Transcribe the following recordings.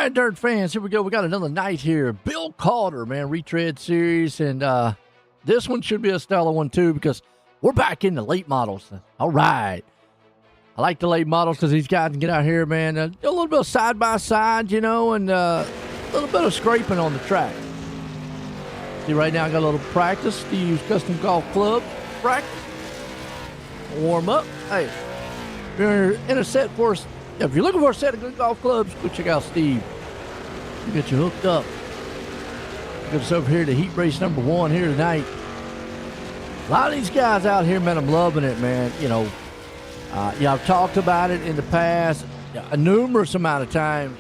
right, dirt fans, here we go. We got another night here. Bill Calder, man, Retread series. And this one should be a stellar one, too, because we're back in the late models. All right. I like the late models because these guys can get out here, man, do a little bit of side-by-side, you know, and a little bit of scraping on the track. See, right now I got a little practice. Steve's Custom Golf Club practice. Warm up. Hey, if you're in a set for us, if you're looking for a set of good golf clubs, go check out Steve. We'll get you hooked up. Get us over here to heat race number 1 here tonight. A lot of these guys out here, man, I'm loving it, man. You know, I've talked about it in the past a numerous amount of times.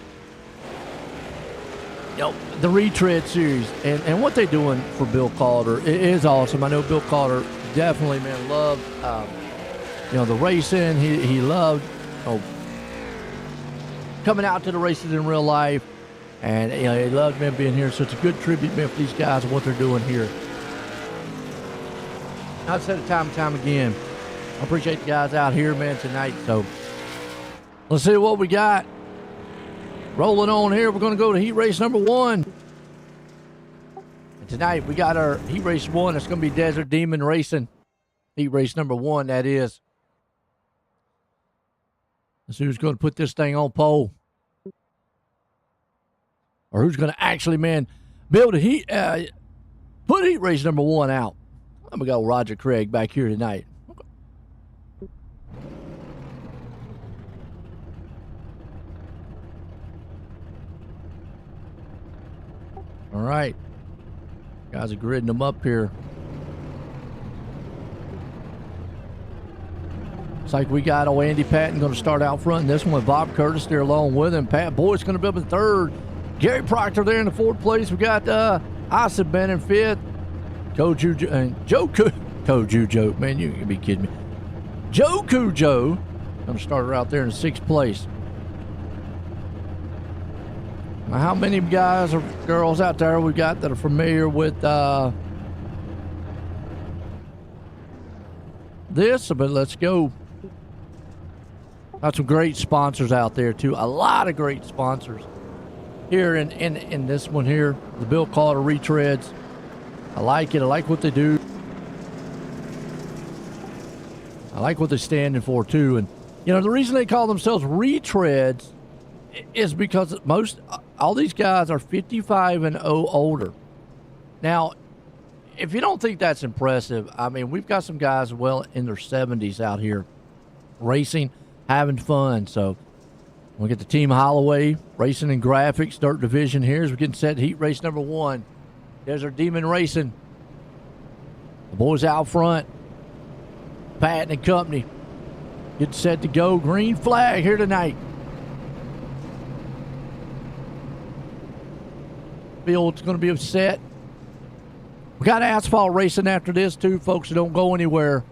You know, the Retread series and what they're doing for Bill Calder is awesome. I know Bill Calder definitely, man, loved, you know, the racing. He loved, coming out to the races in real life. And, you know, he loved, man, being here. So it's a good tribute, man, for these guys and what they're doing here. I've said it time and time again. I appreciate the guys out here, man, tonight. So let's see what we got. Rolling on here, we're going to go to heat race number 1. And tonight we got our heat race 1. It's going to be Desert Demon Racing. Heat race number 1, that is. Let's see who's going to put this thing on pole. Or who's going to actually, man, be able to put heat race number 1 out. I'm going to go Roger Craig back here tonight. All right. Guys are gridding them up here. Looks like we got old Andy Patton going to start out front in this one with Bob Curtis there along with him. Pat Boyd's going to be up in 3rd. Gary Proctor there in the 4th place. We got Asa Ben in 5th. Koju and Joe Koju Joe. Man, you can be kidding me. Joe Kujo going to start her out there in 6th place. Now, how many guys or girls out there we got that are familiar with this? But let's go. Got some great sponsors out there too. A lot of great sponsors here in this one here. The Bill Calder Retreads. I like it. I like what they do. I like what they're standing for too. And you know, the reason they call themselves Retreads is because all these guys are 55 and older. Now, if you don't think that's impressive, I mean, we've got some guys well in their 70s out here racing, having fun. So we get the Team Holloway Racing and Graphics Dirt Division here as we're getting set to heat race number 1. There's our Demon Racing. The boys out front. Patton and company. Getting set to go. Green flag here tonight. Field's going to be upset. We got asphalt racing after this too, folks, so don't go anywhere.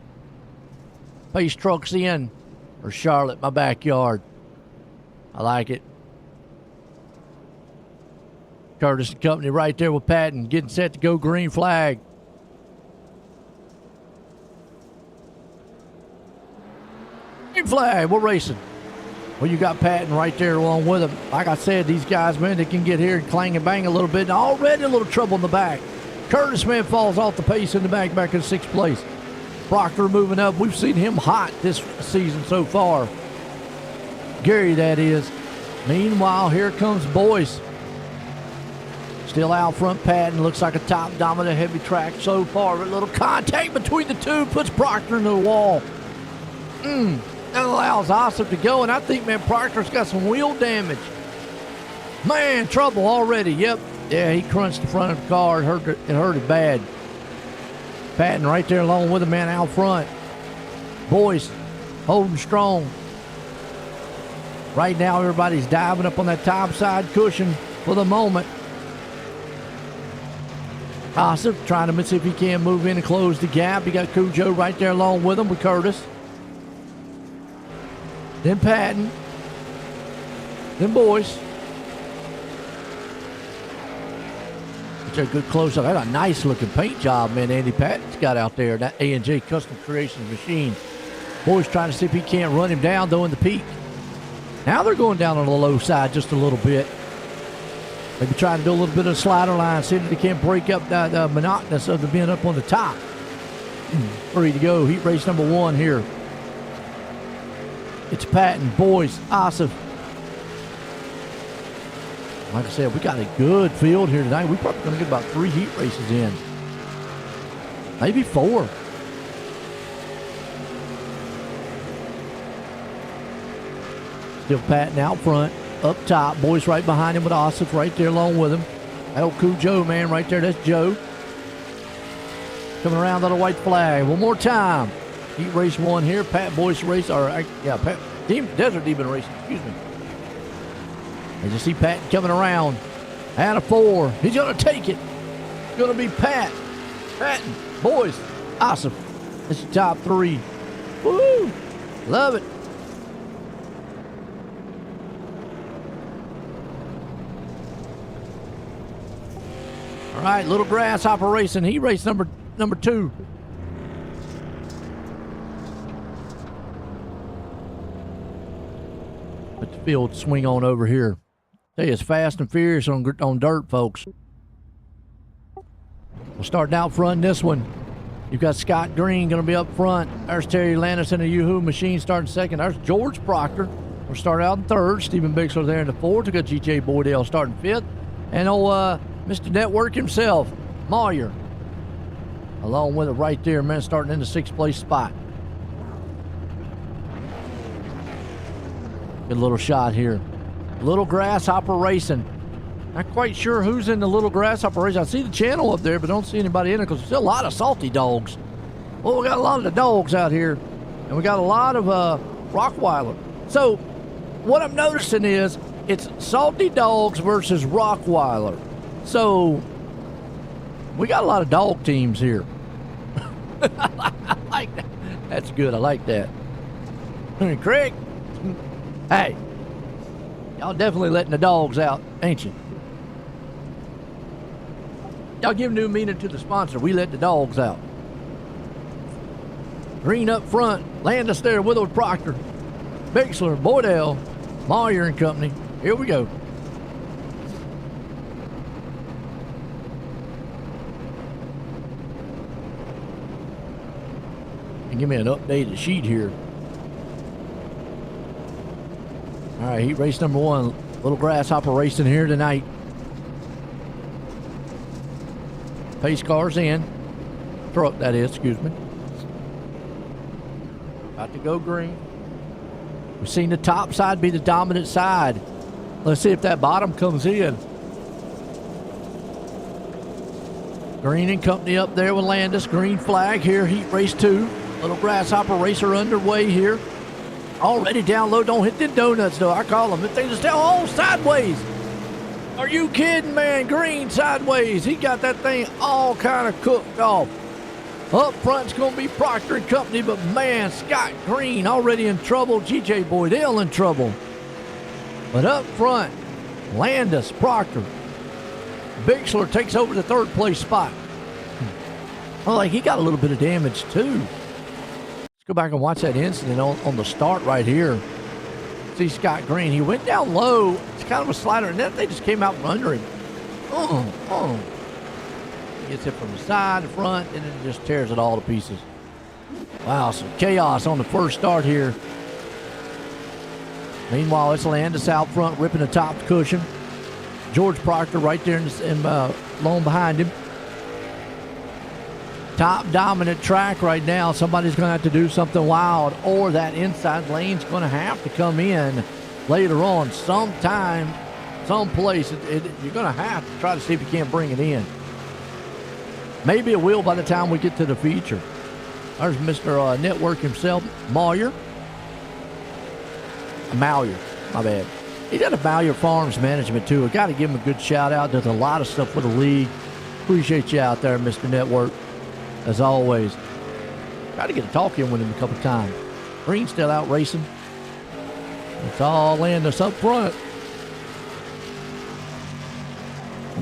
Pace trucks in, or Charlotte, my backyard. I like it. Curtis and company right there with Patton, getting set to go. Green flag. Green flag, we're racing. Well, you got Patton right there along with him. Like I said, these guys, man, they can get here and clang and bang a little bit. And already a little trouble in the back. Curtis, man, falls off the pace in the back in 6th place. Proctor moving up. We've seen him hot this season so far. Gary, that is. Meanwhile, here comes Boyce. Still out front, Patton. Looks like a top dominant heavy track so far. A little contact between the two puts Proctor into the wall. That allows Osip to go, and I think, man, Proctor's got some wheel damage. Man, trouble already. Yep. Yeah, he crunched the front of the car. It hurt it bad. Patton right there along with the man out front. Boyce holding strong. Right now, everybody's diving up on that top side cushion for the moment. Osip trying to see if he can move in and close the gap. You got Cujo right there along with him with Curtis. Then Patton. Then Boyce. It's a good close-up. That's a nice-looking paint job, man, Andy Patton's got out there. That A&J Custom Creations machine. Boyce trying to see if he can't run him down, though, in the peak. Now they're going down on the low side just a little bit. Maybe trying to do a little bit of slider line, see if they can't break up the monotonous of the being up on the top. 3 to go. Heat race number 1 here. It's Patton, Boyce, Ossoff. Like I said, we got a good field here tonight. We're probably going to get about 3 heat races in. Maybe 4. Still Patton out front. Up top, Boyce right behind him with Ossoff right there along with him. El Joe, man, right there. That's Joe. Coming around on a white flag. One more time. Heat race 1 here. Pat Boyce race, Pat Desert Demon Racing, excuse me. As you see Patton coming around. Out of 4. He's going to take it. It's going to be Patton, Boyce, Ossoff. This is top 3. Woo! Love it. All right, Little Grasshopper Racing. Heat race number 2. Let the field swing on over here. Tell you, it's fast and furious on dirt, folks. We're starting out front in this one. You've got Scott Green going to be up front. There's Terry Landis in the Yoo-Hoo machine starting second. There's George Proctor. We'll start out in third. Stephen Bixler there in the fourth. We got G.J. Boydell starting fifth. And Mr. Network himself, Moyer, along with it right there, man, starting in the 6th place spot. Good little shot here. Little Grasshopper Racing. Not quite sure who's in the Little Grasshopper Racing. I see the channel up there, but don't see anybody in it because there's still a lot of salty dogs. Well, we got a lot of the dogs out here, and we got a lot of Rockweiler. So what I'm noticing is it's salty dogs versus Rockweiler. So we got a lot of dog teams here. I like that. That's good. I like that. Craig, hey, y'all definitely letting the dogs out, ain't you? Y'all give new meaning to the sponsor. We let the dogs out. Green up front. Landis there with Proctor. Bixler, Boydell, Moyer and company. Here we go. And give me an updated sheet here. All right, heat race number 1. Little Grasshopper Racing here tonight. Pace cars in. Truck, that is, excuse me. About to go green. We've seen the top side be the dominant side. Let's see if that bottom comes in. Green and company up there with Landis. Green flag here, heat race 2. Little Grasshopper Racer underway here. Already down low. Don't hit the donuts, though. I call them. If they just all sideways. Are you kidding, man? Green sideways. He got that thing all kind of cooked off. Up front's going to be Proctor and company, but man, Scott Green already in trouble. G.J. Boydell in trouble. But up front, Landis, Proctor. Bixler takes over the 3rd place spot. Well, like he got a little bit of damage, too. Let's go back and watch that incident on the start right here. See Scott Green. He went down low. It's kind of a slider, and then they just came out from under him. He gets it from the side, the front, and then just tears it all to pieces. Wow, some chaos on the first start here. Meanwhile, it's Landis out front, ripping the top cushion. George Proctor right there long behind him. Top dominant track right now. Somebody's going to have to do something wild, or that inside lane's going to have to come in later on sometime, someplace. You're going to have to try to see if you can't bring it in. Maybe it will by the time we get to the feature. There's Mr. Network himself, Moyer, my bad. He got a Mallier Farms Management, too. I got to give him a good shout-out. Does a lot of stuff for the league. Appreciate you out there, Mr. Network. As always, got to get a talk in with him a couple times. Green still out racing. It's all Landis up front.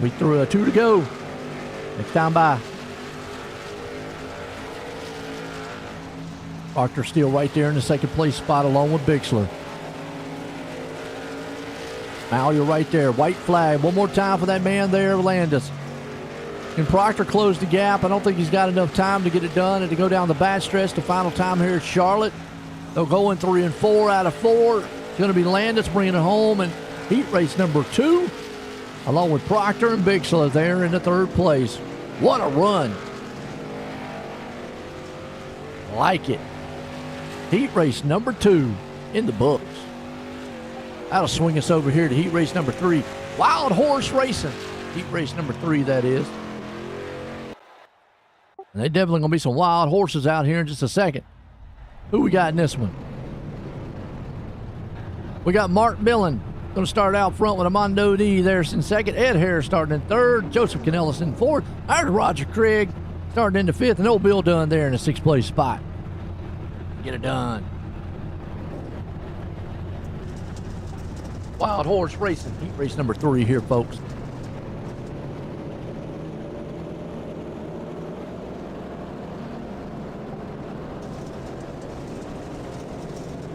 We threw a 2 to go. Next time by. Proctor still right there in the 2nd place spot along with Bixler. Now you're right there. White flag. One more time for that man there, Landis. Can Proctor close the gap? I don't think he's got enough time to get it done and to go down the back stretch. The final time here at Charlotte. They'll go in 3 and 4 out of 4. It's going to be Landis bringing it home in heat race number 2, along with Proctor and Bixler there in the 3rd place. What a run. Like it. Heat race number 2 in the books. That'll swing us over here to heat race number 3. Wild Horse Racing. Heat race number 3, that is. And they definitely going to be some wild horses out here in just a second. Who we got in this one? We got Mark Millen going to start out front with Armando D there in second. Ed Harris starting in 3rd. Joseph Canellis in 4th. There's Roger Craig starting in the 5th. And old Bill Dunn there in the 6th place spot. Get it done. Wild Horse Racing. Heat race number 3 here, folks.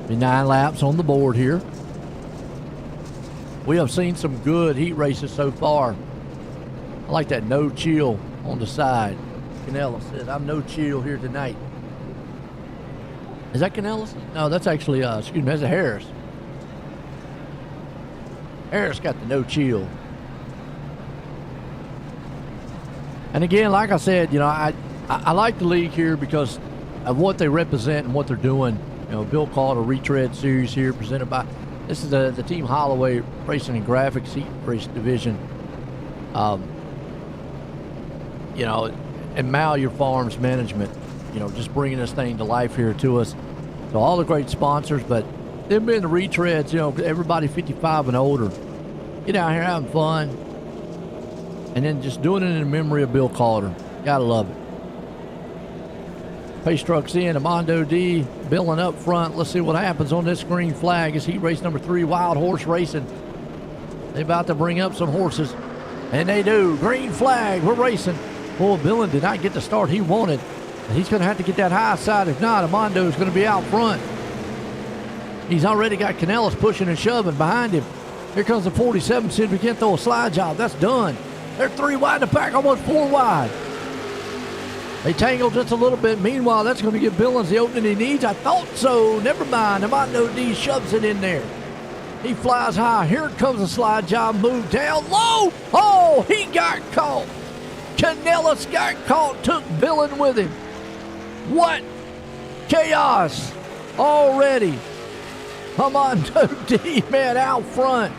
Be 9 laps on the board here. We have seen some good heat races so far. I like that no chill on the side. Canella says, I'm no chill here tonight. Is that Canellis? No, that's actually, excuse me, that's a Harris. Harris got the no chill. And again, like I said, you know, I like the league here because of what they represent and what they're doing. You know, Bill Calder Retreads series here presented by, this is the Team Holloway Racing and Graphics Heat Race Division. You know, and Malheur Farms Management, you know, just bringing this thing to life here to us. So all the great sponsors, but them being the Retreads, you know, everybody 55 and older, get out here having fun. And then just doing it in memory of Bill Calder. Gotta love it. Pace trucks in, Armando D billing up front. Let's see what happens on this green flag. It's heat race number 3, Wild Horse Racing. They about to bring up some horses, and they do. Green flag, we're racing. Boy, Billen did not get the start he wanted. And he's going to have to get that high side. If not, Armando is going to be out front. He's already got Canellis pushing and shoving behind him. Here comes the 47. See if we can't throw a slide job. That's done. They're 3 wide in the pack, almost 4 wide. They tangled just a little bit. Meanwhile, that's going to give Billings the opening he needs. I thought so. Never mind. Armando D shoves it in there. He flies high. Here comes a slide job. Move down low. Oh, he got caught. Canellis got caught. Took Billin with him. What chaos already. Armando D, man, out front.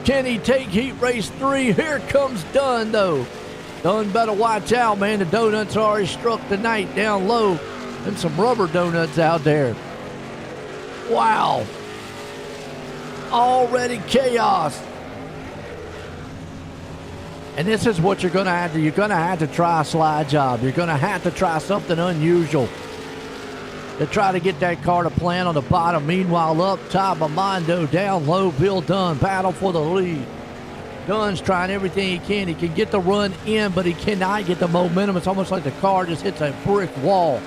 Can he take heat race 3? Here comes Dunn, though. Dunn better watch out, man. The donuts already struck tonight down low. And some rubber donuts out there. Wow. Already chaos. And this is what you're going to have to. You're going to have to try a slide job. You're going to have to try something unusual to try to get that car to plan on the bottom. Meanwhile, up top, Armando, down low, Bill Dunn, battle for the lead. Dunn's trying everything he can. He can get the run in, but he cannot get the momentum. It's almost like the car just hits a brick wall.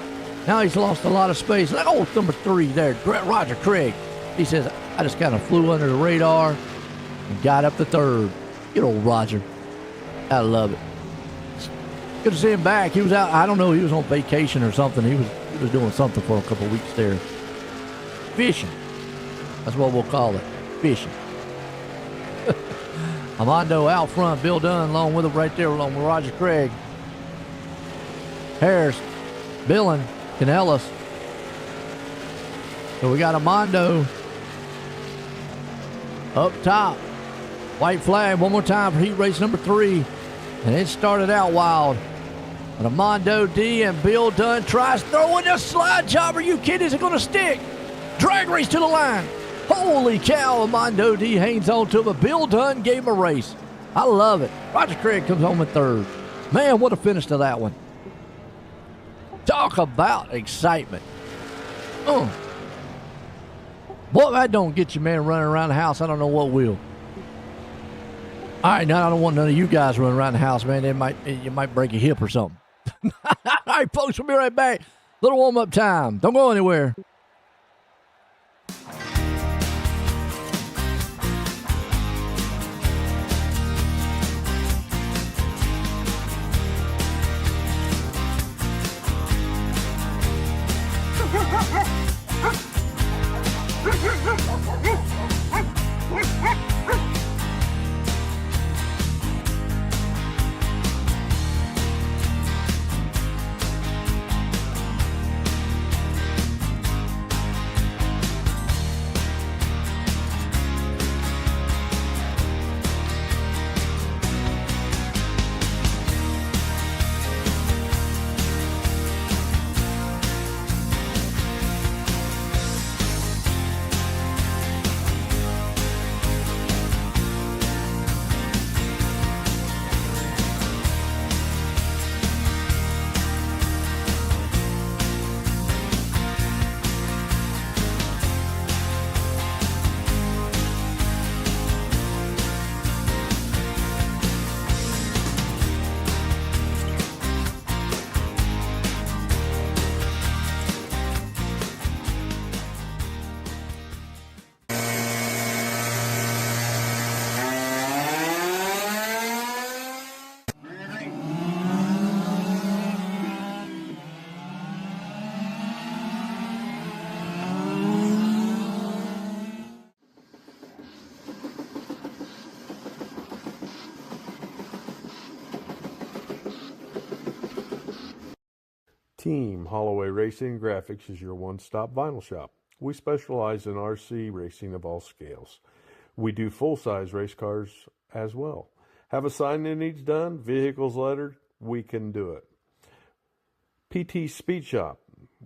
Now he's lost a lot of space. Oh, number 3 there, Roger Craig. He says, I just kind of flew under the radar and got up to 3rd. Good old Roger. I love it. Good to see him back. He was out, I don't know, he was on vacation or something. He was doing something for a couple of weeks there. Fishing. That's what we'll call it. Fishing. Armando out front. Bill Dunn along with him right there along with Roger Craig. Harris, Billen, Canellis. So we got Armando up top. White flag one more time for heat race number 3. And it started out wild. But Armando D and Bill Dunn tries throwing a slide job. Are you kidding? Is it going to stick? Drag race to the line. Holy cow, Armando D hangs on to him, but Bill Dunn gave him a race. I love it. Roger Craig comes home in 3rd. Man, what a finish to that one. Talk about excitement. Boy, that don't get you, man, running around the house. I don't know what will. All right, now I don't want none of you guys running around the house, man. You might break a hip or something. All right, folks, we'll be right back. Little warm-up time. Don't go anywhere. Team Holloway Racing Graphics is your one-stop vinyl shop. We specialize in RC racing of all scales. We do full-size race cars as well. Have a sign that needs done, vehicles lettered, we can do it. PT Speed Shop.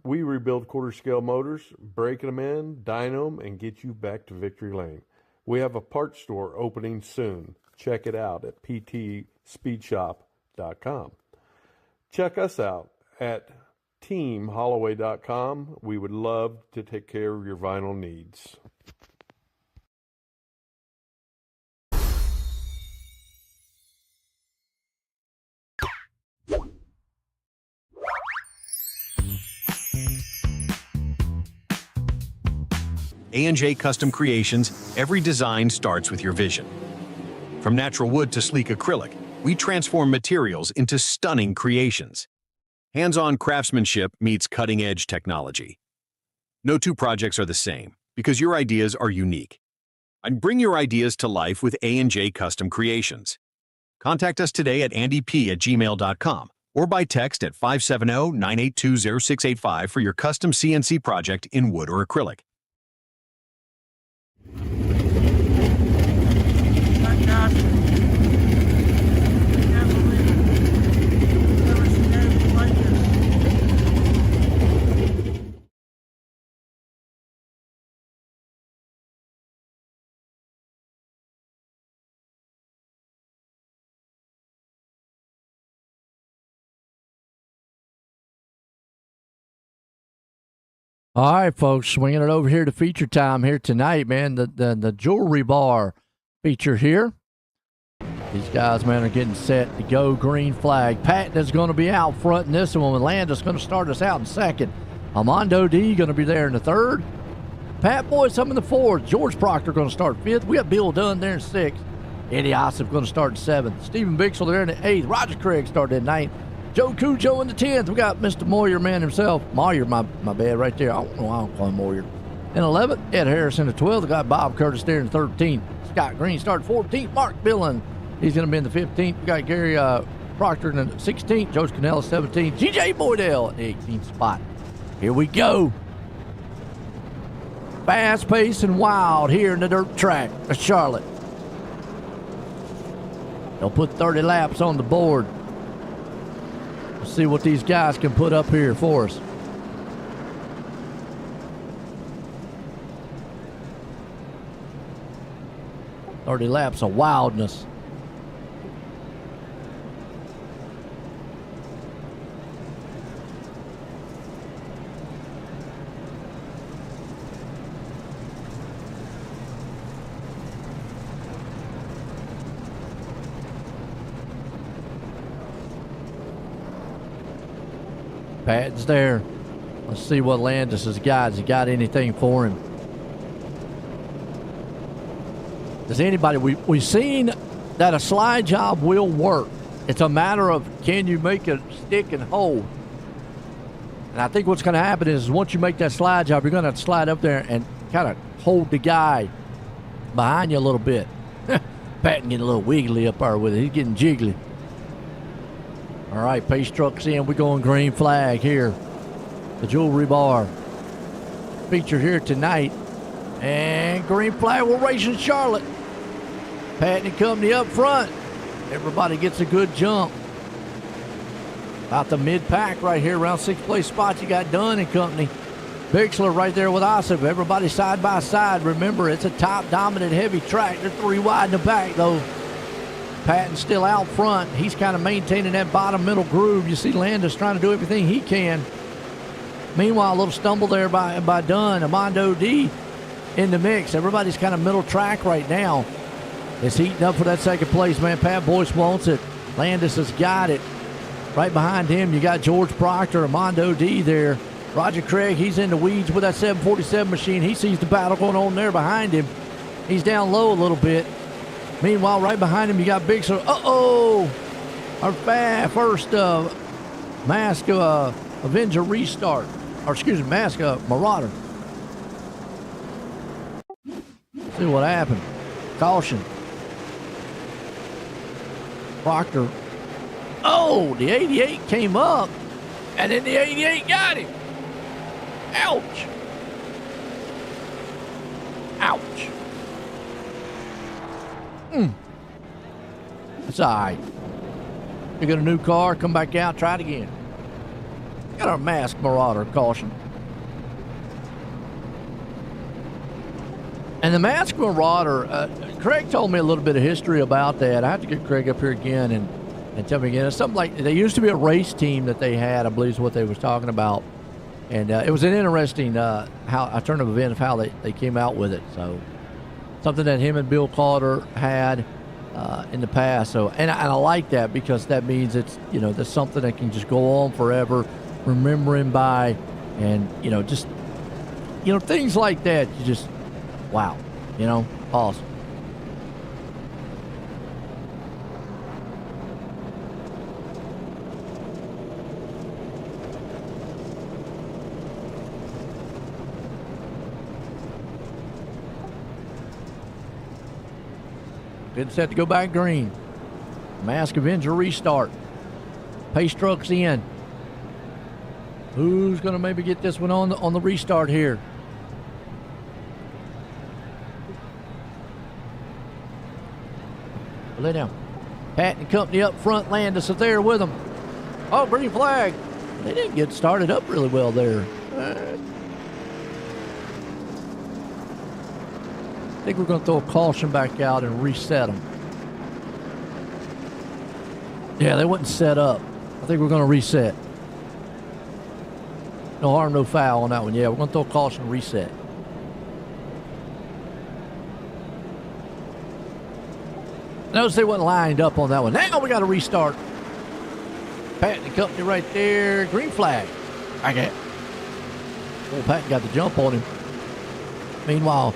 We rebuild quarter-scale motors, break them in, dyno them, and get you back to victory lane. We have a parts store opening soon. Check it out at ptspeedshop.com. Check us out at teamholloway.com. We would love to take care of your vinyl needs. A&J Custom Creations, every design starts with your vision. From natural wood to sleek acrylic, we transform materials into stunning creations. Hands-on craftsmanship meets cutting-edge technology. No two projects are the same, because your ideas are unique. And bring your ideas to life with A&J Custom Creations. Contact us today at andyp@gmail.com or by text at 570-982-0685 for your custom CNC project in wood or acrylic. All right, folks, swinging it over here to feature time here tonight, man. The jewelry bar feature here. These guys, man, are getting set to go. Green flag. Patton is going to be out front in this one. Landis going to start us out in second. Armando D going to be there in the third. Pat Boyce up in the fourth. George Proctor going to start fifth. We got Bill Dunn there in sixth. Eddie Ossoff going to start in seventh. Stephen Bixel there in the eighth. Roger Craig started in ninth. Joe Cujo in the 10th. We got Mr. Moyer, man himself. Moyer, my bad, right there. I don't know why I don't call him Moyer. In 11th, Ed Harris in the 12th. We got Bob Curtis there in 13th. Scott Green started 14th. Mark Billen, he's going to be in the 15th. We got Gary Proctor in the 16th. Joe Canella 17th. G.J. Boydell in the 18th spot. Here we go. Fast-paced and wild here in the dirt track of Charlotte. They'll put 30 laps on the board. See what these guys can put up here for us. "30 laps of wildness." Patton's there. Let's see what Landis has got. Has he got anything for him? Does anybody... We've seen that a slide job will work. It's a matter of, can you make it stick and hold? And I think what's going to happen is once you make that slide job, you're going to have to slide up there and kind of hold the guy behind you a little bit. Patton getting a little wiggly up there with it. He's getting jiggly. All right, pace truck's in. We're going green flag here. The jewelry bar featured here tonight. And green flag, we're racing Charlotte. Patton and company up front. Everybody gets a good jump. About the mid-pack right here, around sixth place spots. You got Dunn and company. Bixler right there with Ossoff. Everybody side by side. Remember, it's a top dominant heavy track. They're three wide in the back, though. Patton's still out front. He's kind of maintaining that bottom middle groove. You see Landis trying to do everything he can. Meanwhile, a little stumble there by Dunn. Armando D in the mix. Everybody's kind of middle track right now. It's heating up for that second place, man. Pat Boyce wants it. Landis has got it. Right behind him, you got George Proctor, Armando D there. Roger Craig, he's in the weeds with that 747 machine. He sees the battle going on there behind him. He's down low a little bit. Meanwhile, right behind him, you got Bixler. Uh-oh! Our first Mask Avenger restart. Or, excuse me, Mask Marauder. See what happened. Caution. Proctor. Oh, the 88 came up. And then the 88 got him. Ouch. Ouch. That's all right. You got a new car, come back out, try it again. Got our masked Marauder, caution. And the masked Marauder, Craig told me a little bit of history about that. I have to get Craig up here again and tell me again. It's something like, there used to be a race team that they had, I believe is what they was talking about. And it was an interesting a turn of event of how they came out with it. So something that him and Bill Calder had in the past. So and I like that, because that means it's, there's something that can just go on forever, remembering by, and just things like that. You just wow, awesome. Good set to go back green. Mask Avenger restart. Pace truck's in. Who's going to maybe get this one on the restart here? Lay down. Pat and company up front. Landis is there with them. Oh, green flag. They didn't get started up really well there. I think we're going to throw a caution back out and reset them. Yeah, they wouldn't set up. I think we're going to reset. No harm, no foul on that one. Yeah, we're going to throw a caution and reset. Notice they wasn't lined up on that one. Now we got to restart. Pat and company right there. Green flag. I get. Old Pat got the jump on him. Meanwhile,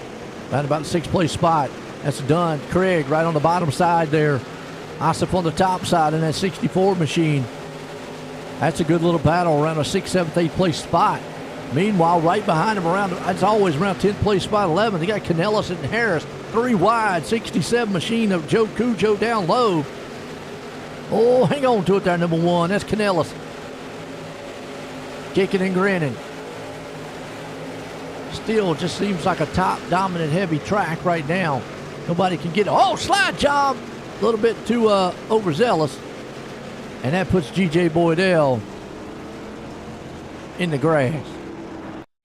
right about the 6th place spot. That's done. Craig right on the bottom side there. Osip on the top side in that 64 machine. That's a good little battle around a 6th, 7th, 8th place spot. Meanwhile, right behind him it's always around 10th place spot 11. They got Canellis and Harris. 3 wide, 67 machine of Joe Cujo down low. Oh, hang on to it there, number 1. That's Canellis. Kicking and grinning. Still just seems like a top dominant heavy track right now. Nobody can get it. Oh, slide job. A little bit too overzealous. And that puts G.J. Boydell in the grass.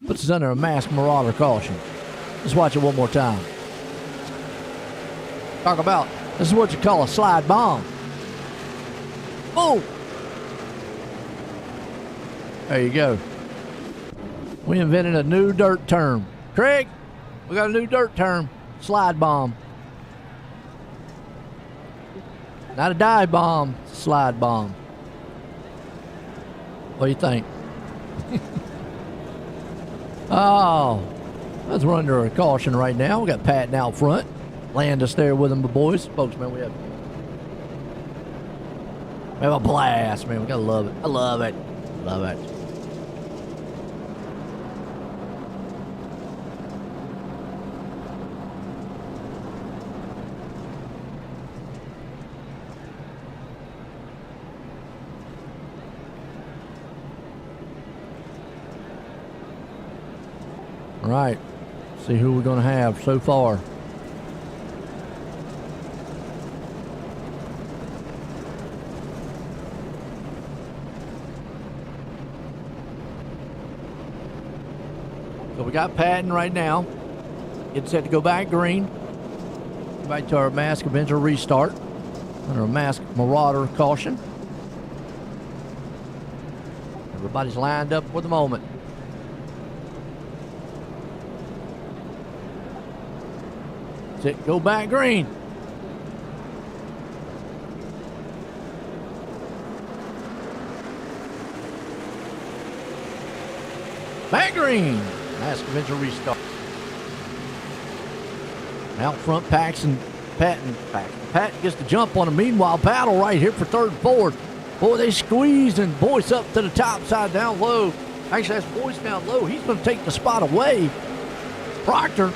Puts us under a masked Marauder caution. Let's watch it one more time. Talk about, this is what you call a slide bomb. Oh! There you go. We invented a new dirt term. Craig, we got a new dirt term. Slide bomb. Not a dive bomb, slide bomb. What do you think? Oh, let's run under a caution right now. We got Patton out front. Landis there with them, the boys. Folks, man, we have a blast, man. We gotta love it. I love it. Love it. All right, see who we're going to have so far. So we got Patton right now. It's set to go back green. Back to our Mask Avenger restart. Under a Mask Marauder caution. Everybody's lined up for the moment. Set, go back green. Back green. Mask Avenger restart. Out front, Paxton, Patton gets the jump on him. Meanwhile, battle right here for third and fourth. Boy, they squeezed, and Boyce up to the top side down low. Actually, that's Boyce down low. He's going to take the spot away. Proctor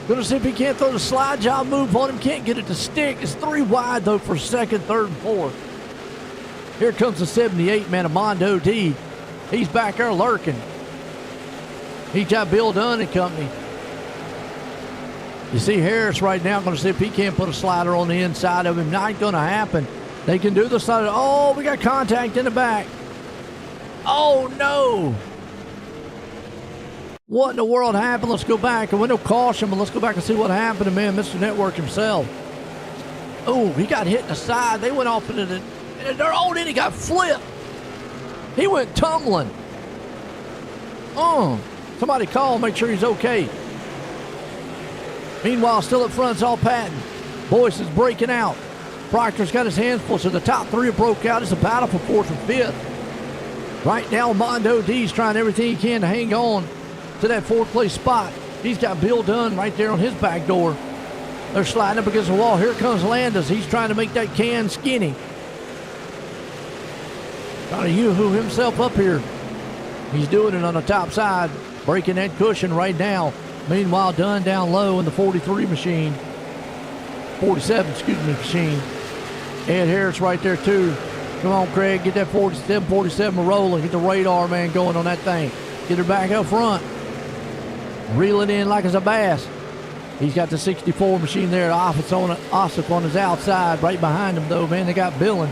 going to see if he can't throw the slide job move on him. Can't get it to stick. It's 3 wide, though, for second, third, and fourth. Here comes the 78 man, Amondo D. He's back there lurking. He got Bill Dunn and company. You see Harris right now going to see if he can't put a slider on the inside of him. Not going to happen. They can do the slider. Oh, we got contact in the back. Oh, no. What in the world happened? Let's go back. And we no caution, but let's go back and see what happened to man, Mr. Network himself. Oh, he got hit in the side. They went off into the... Oh, then he got flipped. He went tumbling. Somebody call, make sure he's okay. Meanwhile, still up front, it's all Patton. Boyce is breaking out. Proctor's got his hands full, so the top three have broke out. It's a battle for fourth and fifth. Right now, Mondo D's trying everything he can to hang on to that fourth place spot. He's got Bill Dunn right there on his back door. They're sliding up against the wall. Here comes Landis. He's trying to make that can skinny. Trying to yoo-hoo himself up here. He's doing it on the top side, breaking that cushion right now. Meanwhile, Dunn down low in the 43 machine. 47, machine. Ed Harris right there, too. Come on, Craig, get that 47 rolling. Get the radar, man, going on that thing. Get her back up front. Reel it in like it's a bass. He's got the 64 machine there. Ossip on his outside. Right behind him, though, man. They got Billin.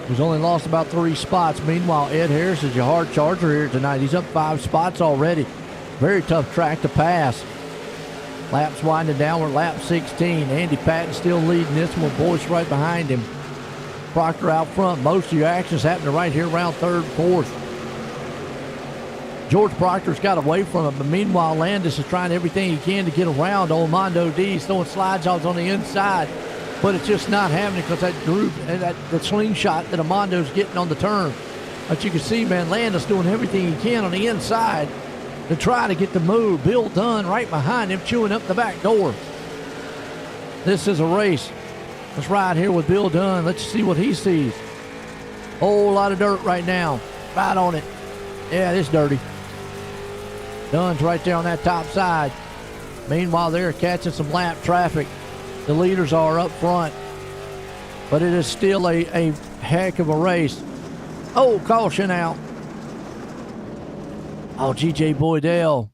He's only lost about 3 spots. Meanwhile, Ed Harris is your hard charger here tonight. He's up 5 spots already. Very tough track to pass. Laps winding down. We're lap 16. Andy Patton still leading this one. Boyce right behind him. Proctor out front. Most of your action's happening right here around third, fourth. George Proctor's got away from him, but meanwhile, Landis is trying everything he can to get around old Mondo D. He's throwing slide jobs on the inside, but it's just not happening because that group and that slingshot that Amondo's getting on the turn. But you can see, man, Landis doing everything he can on the inside to try to get the move. Bill Dunn right behind him, chewing up the back door. This is a race. Let's ride here with Bill Dunn. Let's see what he sees. Whole lot of dirt right now. Right on it. Yeah, it's dirty. Dunn's right there on that top side. Meanwhile, they're catching some lap traffic. The leaders are up front. But it is still a heck of a race. Oh, caution out. Oh, G.J. Boydell.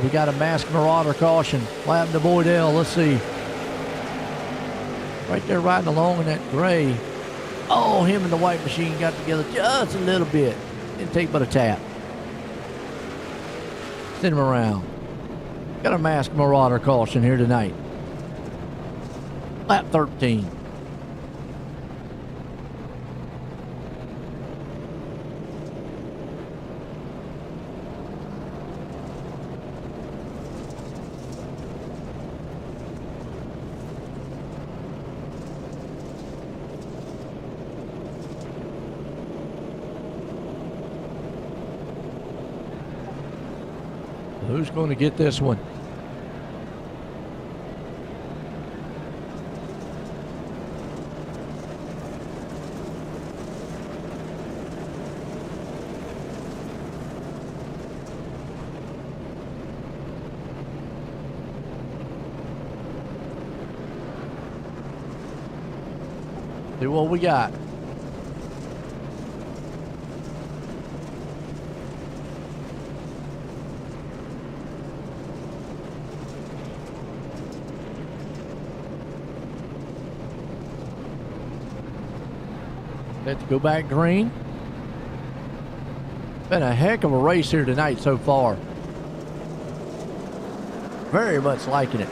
We got a masked marauder caution. What happened to Boydell? Let's see. Right there riding along in that gray. Oh, him and the white machine got together just a little bit. Didn't take but a tap. Send him around. Got a masked marauder caution here tonight. Lap 13. Who's going to get this one? See what we got. Let's go back green. Been a heck of a race here tonight so far. Very much liking it.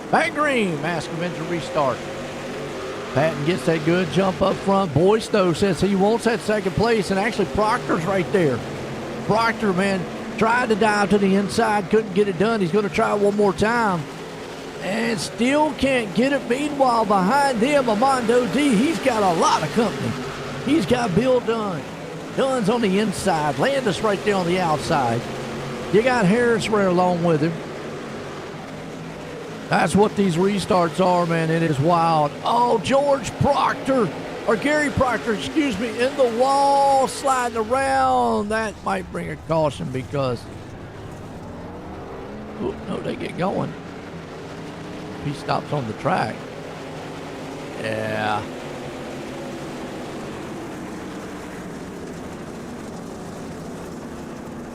Back green. Mask Avenger restart. Patton gets that good jump up front. Boyce, though, says he wants that second place, and actually Proctor's right there. Proctor, man, tried to dive to the inside, couldn't get it done. He's going to try one more time, and still can't get it. Meanwhile, behind him, Amondo D, he's got a lot of company. He's got Bill Dunn. Dunn's on the inside. Landis right there on the outside. You got Harris right along with him. That's what these restarts are, man. It is wild. Oh, George Proctor, or Gary Proctor, excuse me, in the wall, sliding around. That might bring a caution because, oh, no, they get going. He stops on the track. Yeah.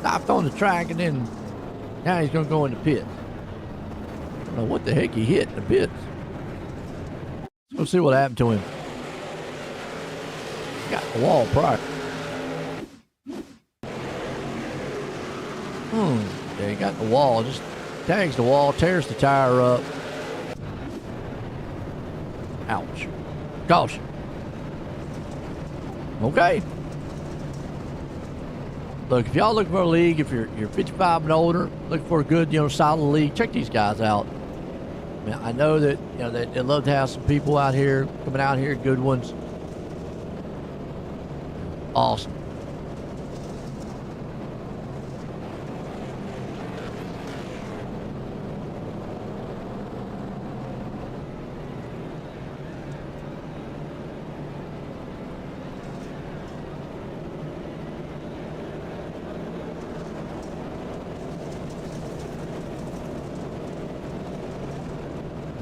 stopped on the track, and then now he's going to go in the pits. I don't know what the heck he hit in the pits. Let's go see what happened to him. He got the wall prior. Yeah, he got the wall. Just tags the wall, tears the tire up. Ouch. Caution. Okay. Look, if y'all looking for a league, if you're 55 and older, looking for a good, solid league, check these guys out. I mean, I know that, they love to have some people out here, coming out here, good ones. Awesome.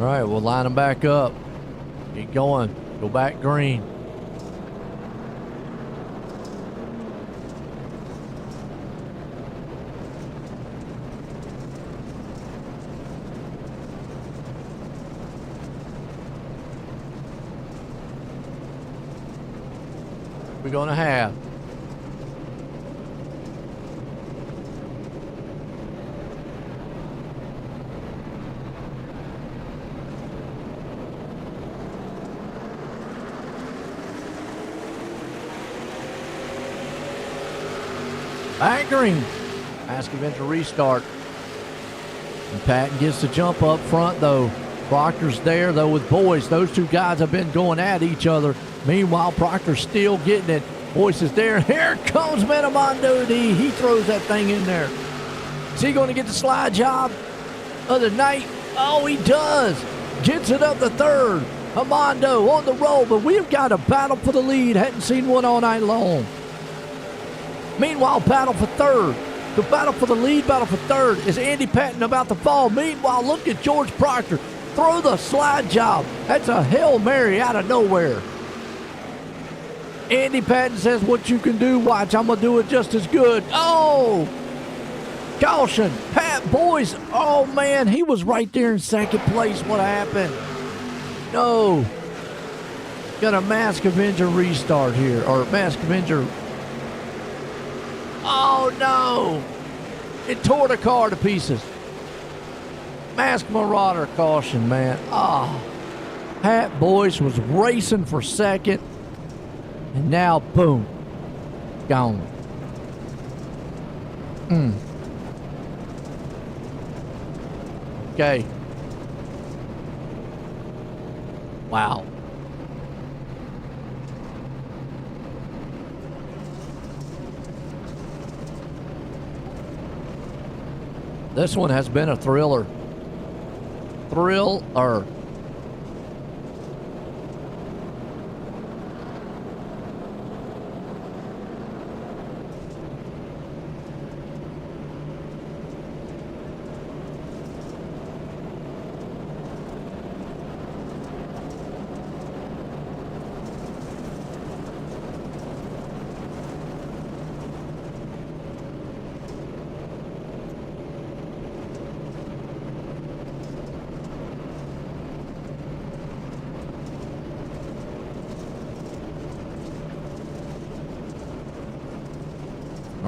All right, we'll line them back up. Keep going. Go back green. We're going to have. Back green. Ask Avenger restart. And Patton gets the jump up front, though. Proctor's there, though, with Boyce. Those two guys have been going at each other. Meanwhile, Proctor's still getting it. Boyce is there. Here comes Metamondo D. He throws that thing in there. Is he going to get the slide job of the night? Oh, he does. Gets it up to third. Armando on the roll, but we've got a battle for the lead. Hadn't seen one all night long. Meanwhile, battle for third. The battle for the lead, battle for third is Andy Patton about to fall. Meanwhile, look at George Proctor. Throw the slide job. That's a Hail Mary out of nowhere. Andy Patton says, what you can do, watch, I'm going to do it just as good. Oh! Caution. Pat Boyce. Oh, man, he was right there in second place. What happened? No. Got a Mask Avenger restart here, or Mask Avenger. Oh, no. It tore the car to pieces. Mask Marauder caution, man. Pat Boyce was racing for second. And now, boom. Gone. Okay. Wow. This one has been a thriller. Thriller. All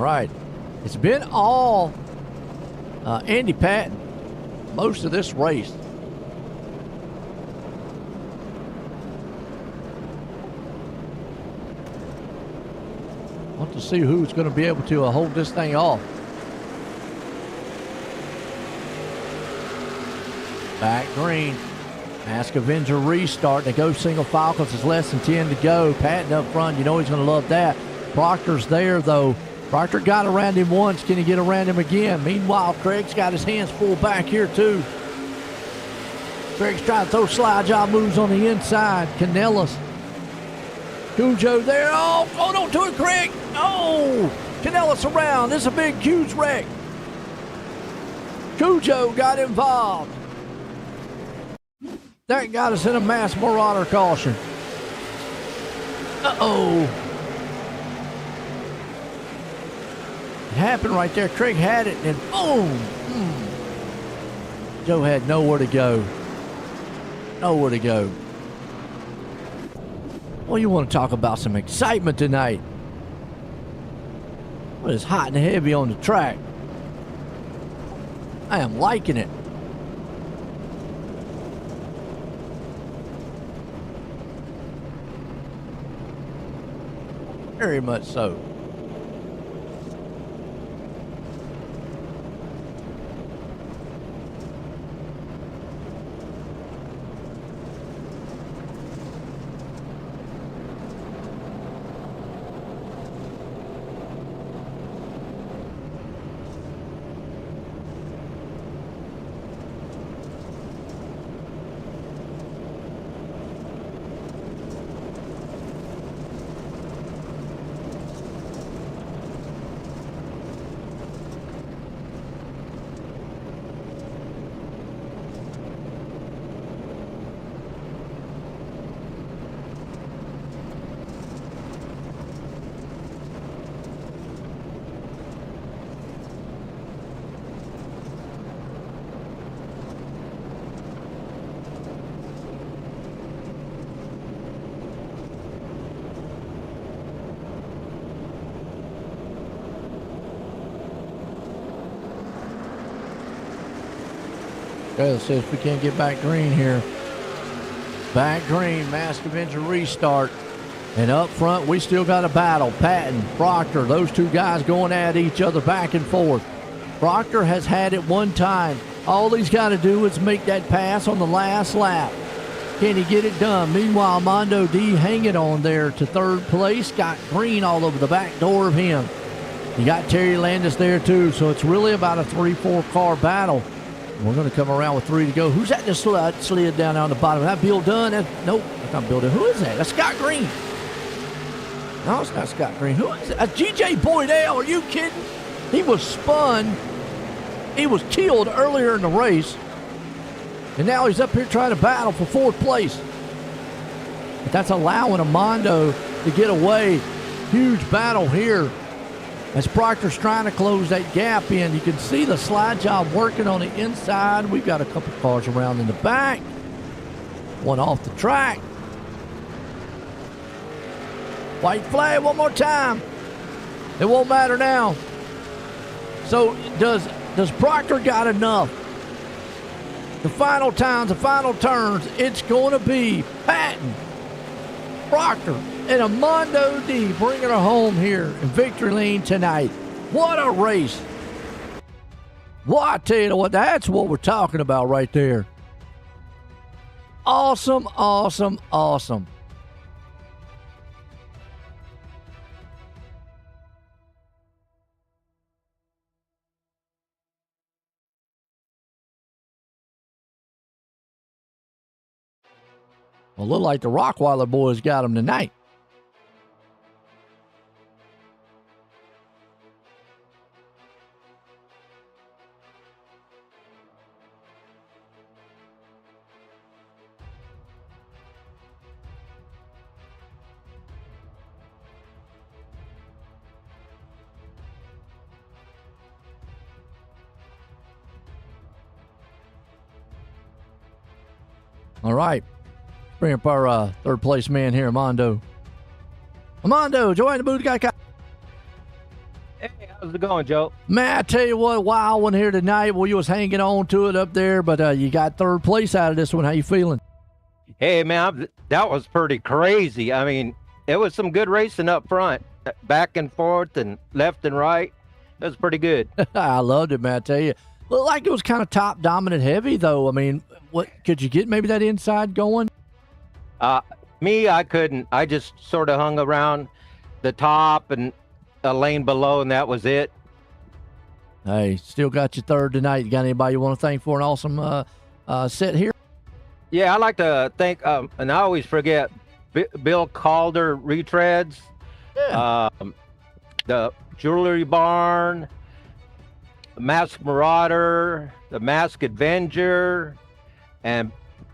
right. It's been all Andy Patton most of this race. Want to see who's going to be able to hold this thing off. Back green. Mask Avenger restart. They go single file because it's less than 10 to go. Patton up front. You know he's going to love that. Proctor's there, though. Proctor got around him once. Can he get around him again? Meanwhile, Craig's got his hands full back here, too. Craig's trying to throw slide job moves on the inside. Canellis. Cujo there. Oh, don't do it, Craig. Oh, Canellis around. This is a big, huge wreck. Cujo got involved. That got us in a mass marauder caution. Uh-oh. It happened right there. Craig had it, and boom! Joe had nowhere to go. Nowhere to go. Well, you want to talk about some excitement tonight. Well, it's hot and heavy on the track. I am liking it. Very much so. Okay, let's see if we can't get back green here. Back green, Mask Avenger restart. And up front, we still got a battle. Patton, Proctor, those two guys going at each other back and forth. Proctor has had it one time. All he's got to do is make that pass on the last lap. Can he get it done? Meanwhile, Mondo D hanging on there to third place. Got green all over the back door of him. You got Terry Landis there too, so it's really about a 3-4 car battle. We're going to come around with 3 to go. Who's that just slid down on the bottom? Is that Bill Dunn? Nope, that's not Bill Dunn. Who is that? That's Scott Green. No, it's not Scott Green. Who is it? G.J. Boydell. Are you kidding? He was spun. He was killed earlier in the race. And now he's up here trying to battle for 4th place. But that's allowing a Mondo to get away. Huge battle here. As Proctor's trying to close that gap in, you can see the slide job working on the inside. We've got a couple cars around in the back. One off the track. White flag one more time. It won't matter now. So does Proctor got enough? The final times, the final turns, it's going to be Patton, Proctor, and a Mondo D bringing her home here in victory lane tonight. What a race. Well, I tell you what, that's what we're talking about right there. Awesome, awesome, awesome. A little like the Rockweiler boys got them tonight. All right. Bring up our third place man here, Armando. Armando, join the booth guy. Hey, how's it going, Joe? Man, I tell you what, wild one here tonight. Well, you was hanging on to it up there, but you got third place out of this one. How you feeling? Hey, man, that was pretty crazy. I mean, it was some good racing up front, back and forth and left and right. It was pretty good. I loved it, man. I tell you. Looked like it was kind of top dominant heavy, though. I mean, what could you get maybe that inside going? Me, I couldn't. I just sort of hung around the top and a lane below, and that was it. Hey, still got you third tonight. You got anybody you want to thank for an awesome set here? Yeah, I'd like to thank, and I always forget, Bill Calder Retreads, Yeah. the Jewelry Barn, the Mask Marauder, the Mask Avenger, and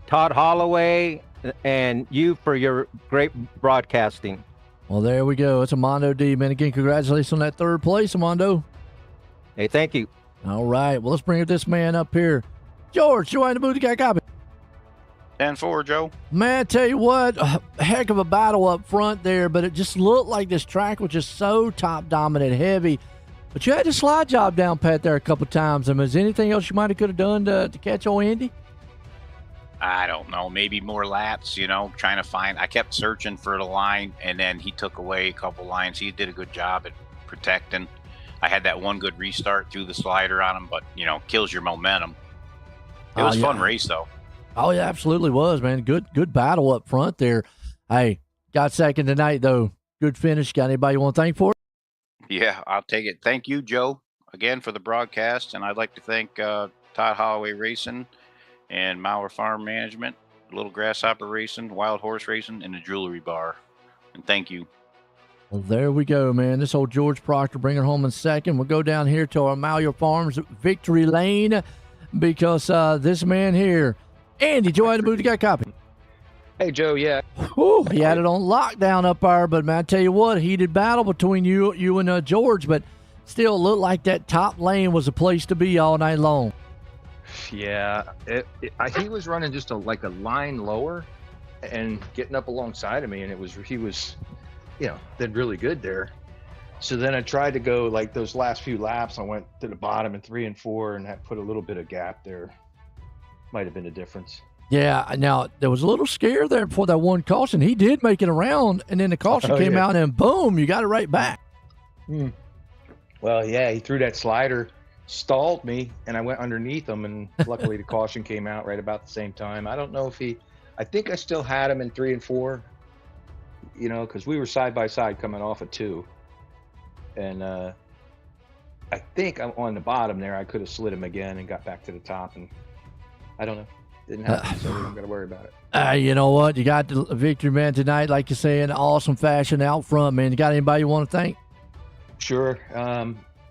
Todd Holloway, and you for your great broadcasting. Well, there we go. It's Armando D, man. Again, congratulations on that third place, Armando. Hey, thank you. All right. Well, let's bring this man up here. George, join the booth. You got a copy. 10-4, Joe. Man, tell you what, a heck of a battle up front there, but it just looked like this track was just so top dominant heavy. But you had the slide job down pat there a couple times. I mean, is there anything else you might have could have done to catch old Andy? I don't know. Maybe more laps, trying to find. I kept searching for the line, and then he took away a couple lines. He did a good job at protecting. I had that one good restart through the slider on him, but, kills your momentum. It was a fun race, though. Oh, yeah, absolutely was, man. Good battle up front there. Hey, got second tonight, though. Good finish. Got anybody you want to thank for it? Yeah, I'll take it. Thank you, Joe, again for the broadcast, and I'd like to thank Todd Holloway Racing and Mauer Farm Management, Little Grasshopper Racing, Wild Horse Racing, and the Jewelry Bar. And thank you. Well, there we go, man. This old George Proctor bringing home in second. We'll go down here to our Mauer Farms victory lane because this man here, Andy, Joe Booth, you got a copy. Hey, Joe, yeah. Whew, he had it on lockdown up there, but man, I tell you what, heated battle between you and George, but still looked like that top lane was a place to be all night long. Yeah, he was running just a line lower and getting up alongside of me, and he was, did really good there. So then I tried to go those last few laps. I went to the bottom in 3 and 4, and that put a little bit of gap there. Might have been the difference. Yeah, now there was a little scare there before that one caution. He did make it around, and then the caution came out, and boom, you got it right back. Well, yeah, he threw that slider, stalled me, and I went underneath him, and luckily the caution came out right about the same time. I don't know if I think I still had him in 3 and 4, because we were side by side coming off of 2. And I think I'm on the bottom there. I could have slid him again and got back to the top, and I don't know. Didn't happen, so we don't got to worry about it. You know what? You got the victory, man, tonight, like you say, in awesome fashion out front, man. You got anybody you want to thank? Sure.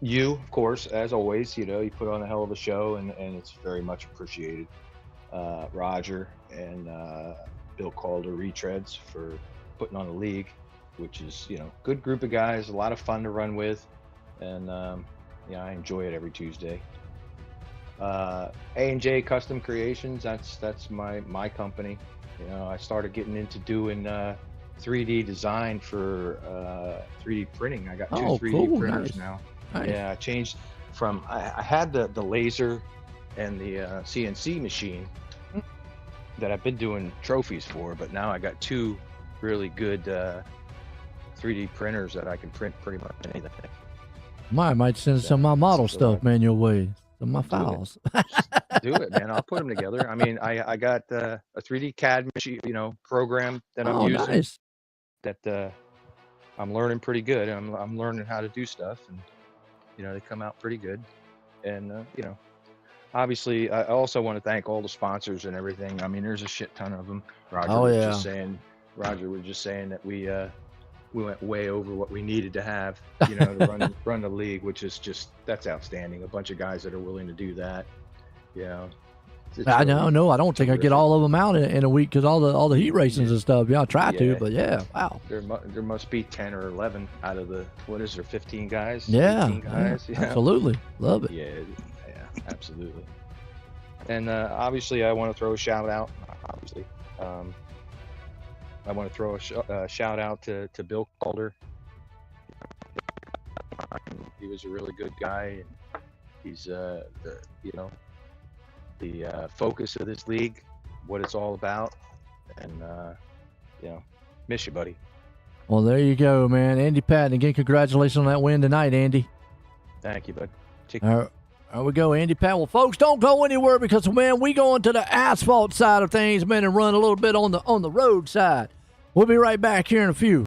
You, of course, as always, you put on a hell of a show, and it's very much appreciated. Roger and Bill Calder, Retreads, for putting on a league, which is, good group of guys, a lot of fun to run with, and I enjoy it every Tuesday. A&J Custom Creations, that's my company. I started getting into doing 3D design for 3D printing. I got 2 3D printers now. Nice. Yeah, I changed from I had the laser and the CNC machine that I've been doing trophies for, but now I got 2 really good 3D printers that I can print pretty much anything. I might send some of my model stuff, man, your way. Some of my files. Do it, man. I'll put them together. I mean, I got a 3D CAD machine, program that I'm using. Nice. That I'm learning pretty good. I'm learning how to do stuff, and they come out pretty good. And obviously, I also want to thank all the sponsors and everything. I mean, there's a shit ton of them. Roger was just saying that we went way over what we needed to have, to run the league, which is that's outstanding. A bunch of guys that are willing to do that. I know. I don't think I get all of them out in a week because all the heat races and stuff. Yeah, I try to, but yeah, wow. There must be 10 or 11 out of the 15 guys? Yeah, 18 guys? Yeah, absolutely, love it. Yeah, absolutely. And obviously, I want to throw a shout out. I want to throw a shout out to Bill Calder. He was a really good guy, and he's the focus of this league, what it's all about, and miss you, buddy. Well, there you go, man. Andy Patton, again, congratulations on that win tonight, Andy. Thank you, bud. There we go, Andy Patton. Well, folks, don't go anywhere because, man, we go into the asphalt side of things, man, and run a little bit on the road side. We'll be right back here in a few.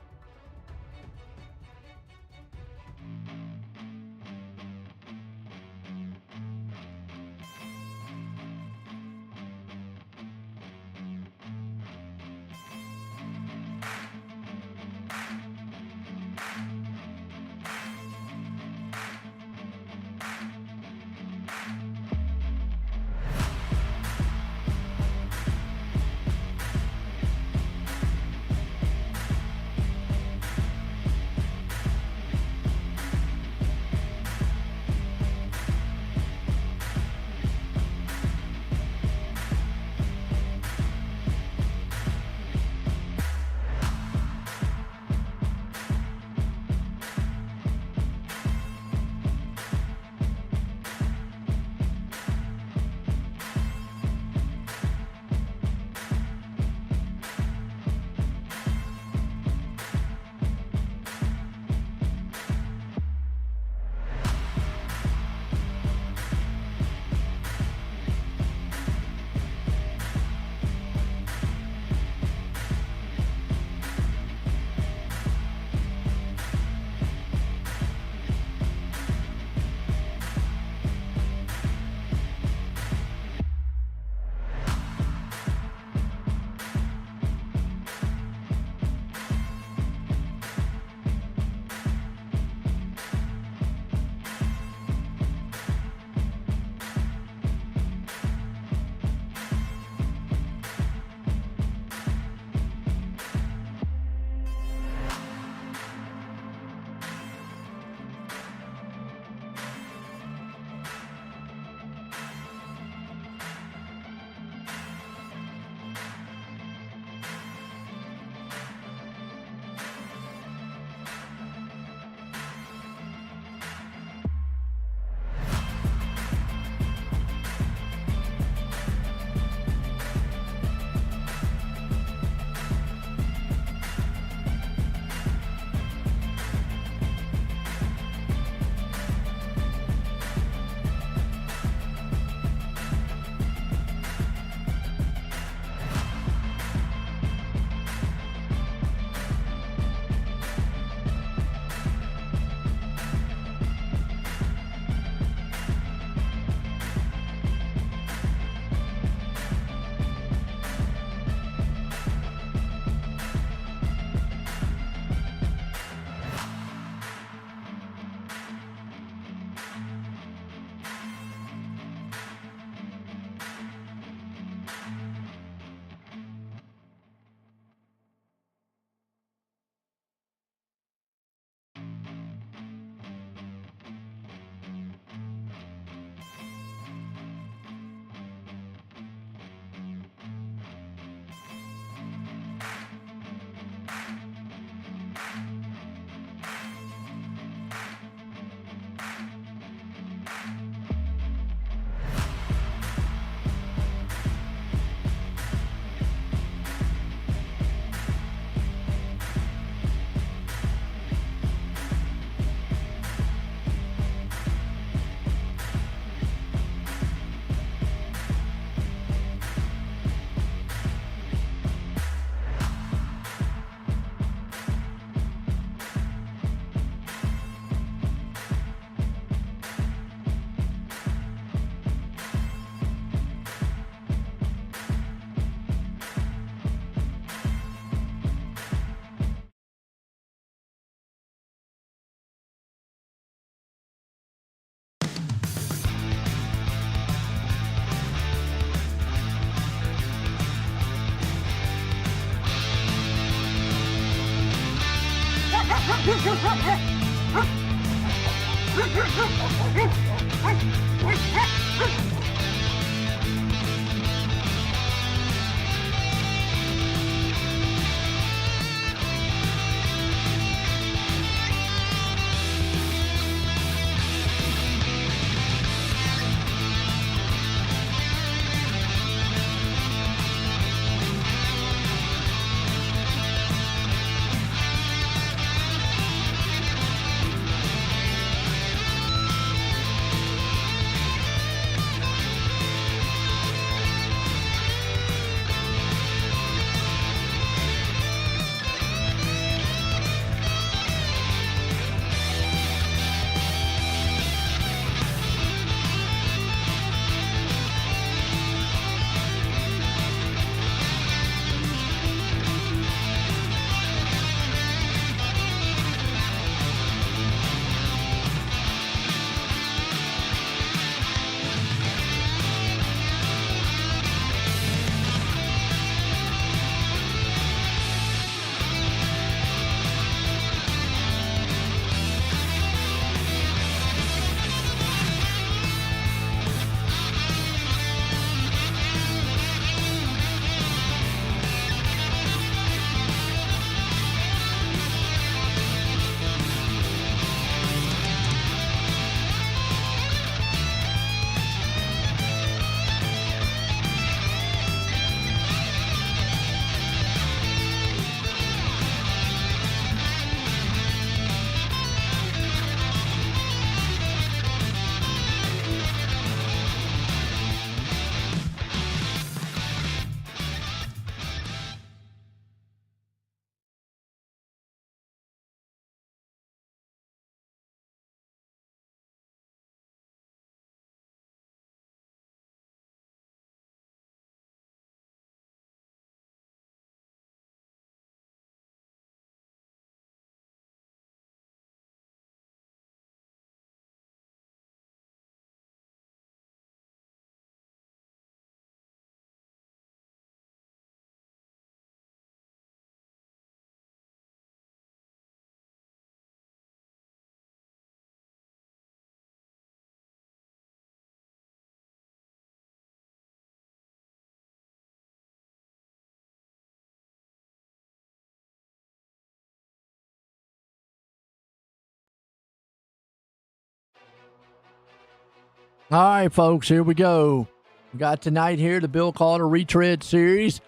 All right, folks, here we go. We got tonight here the Bill Calder Retread Series.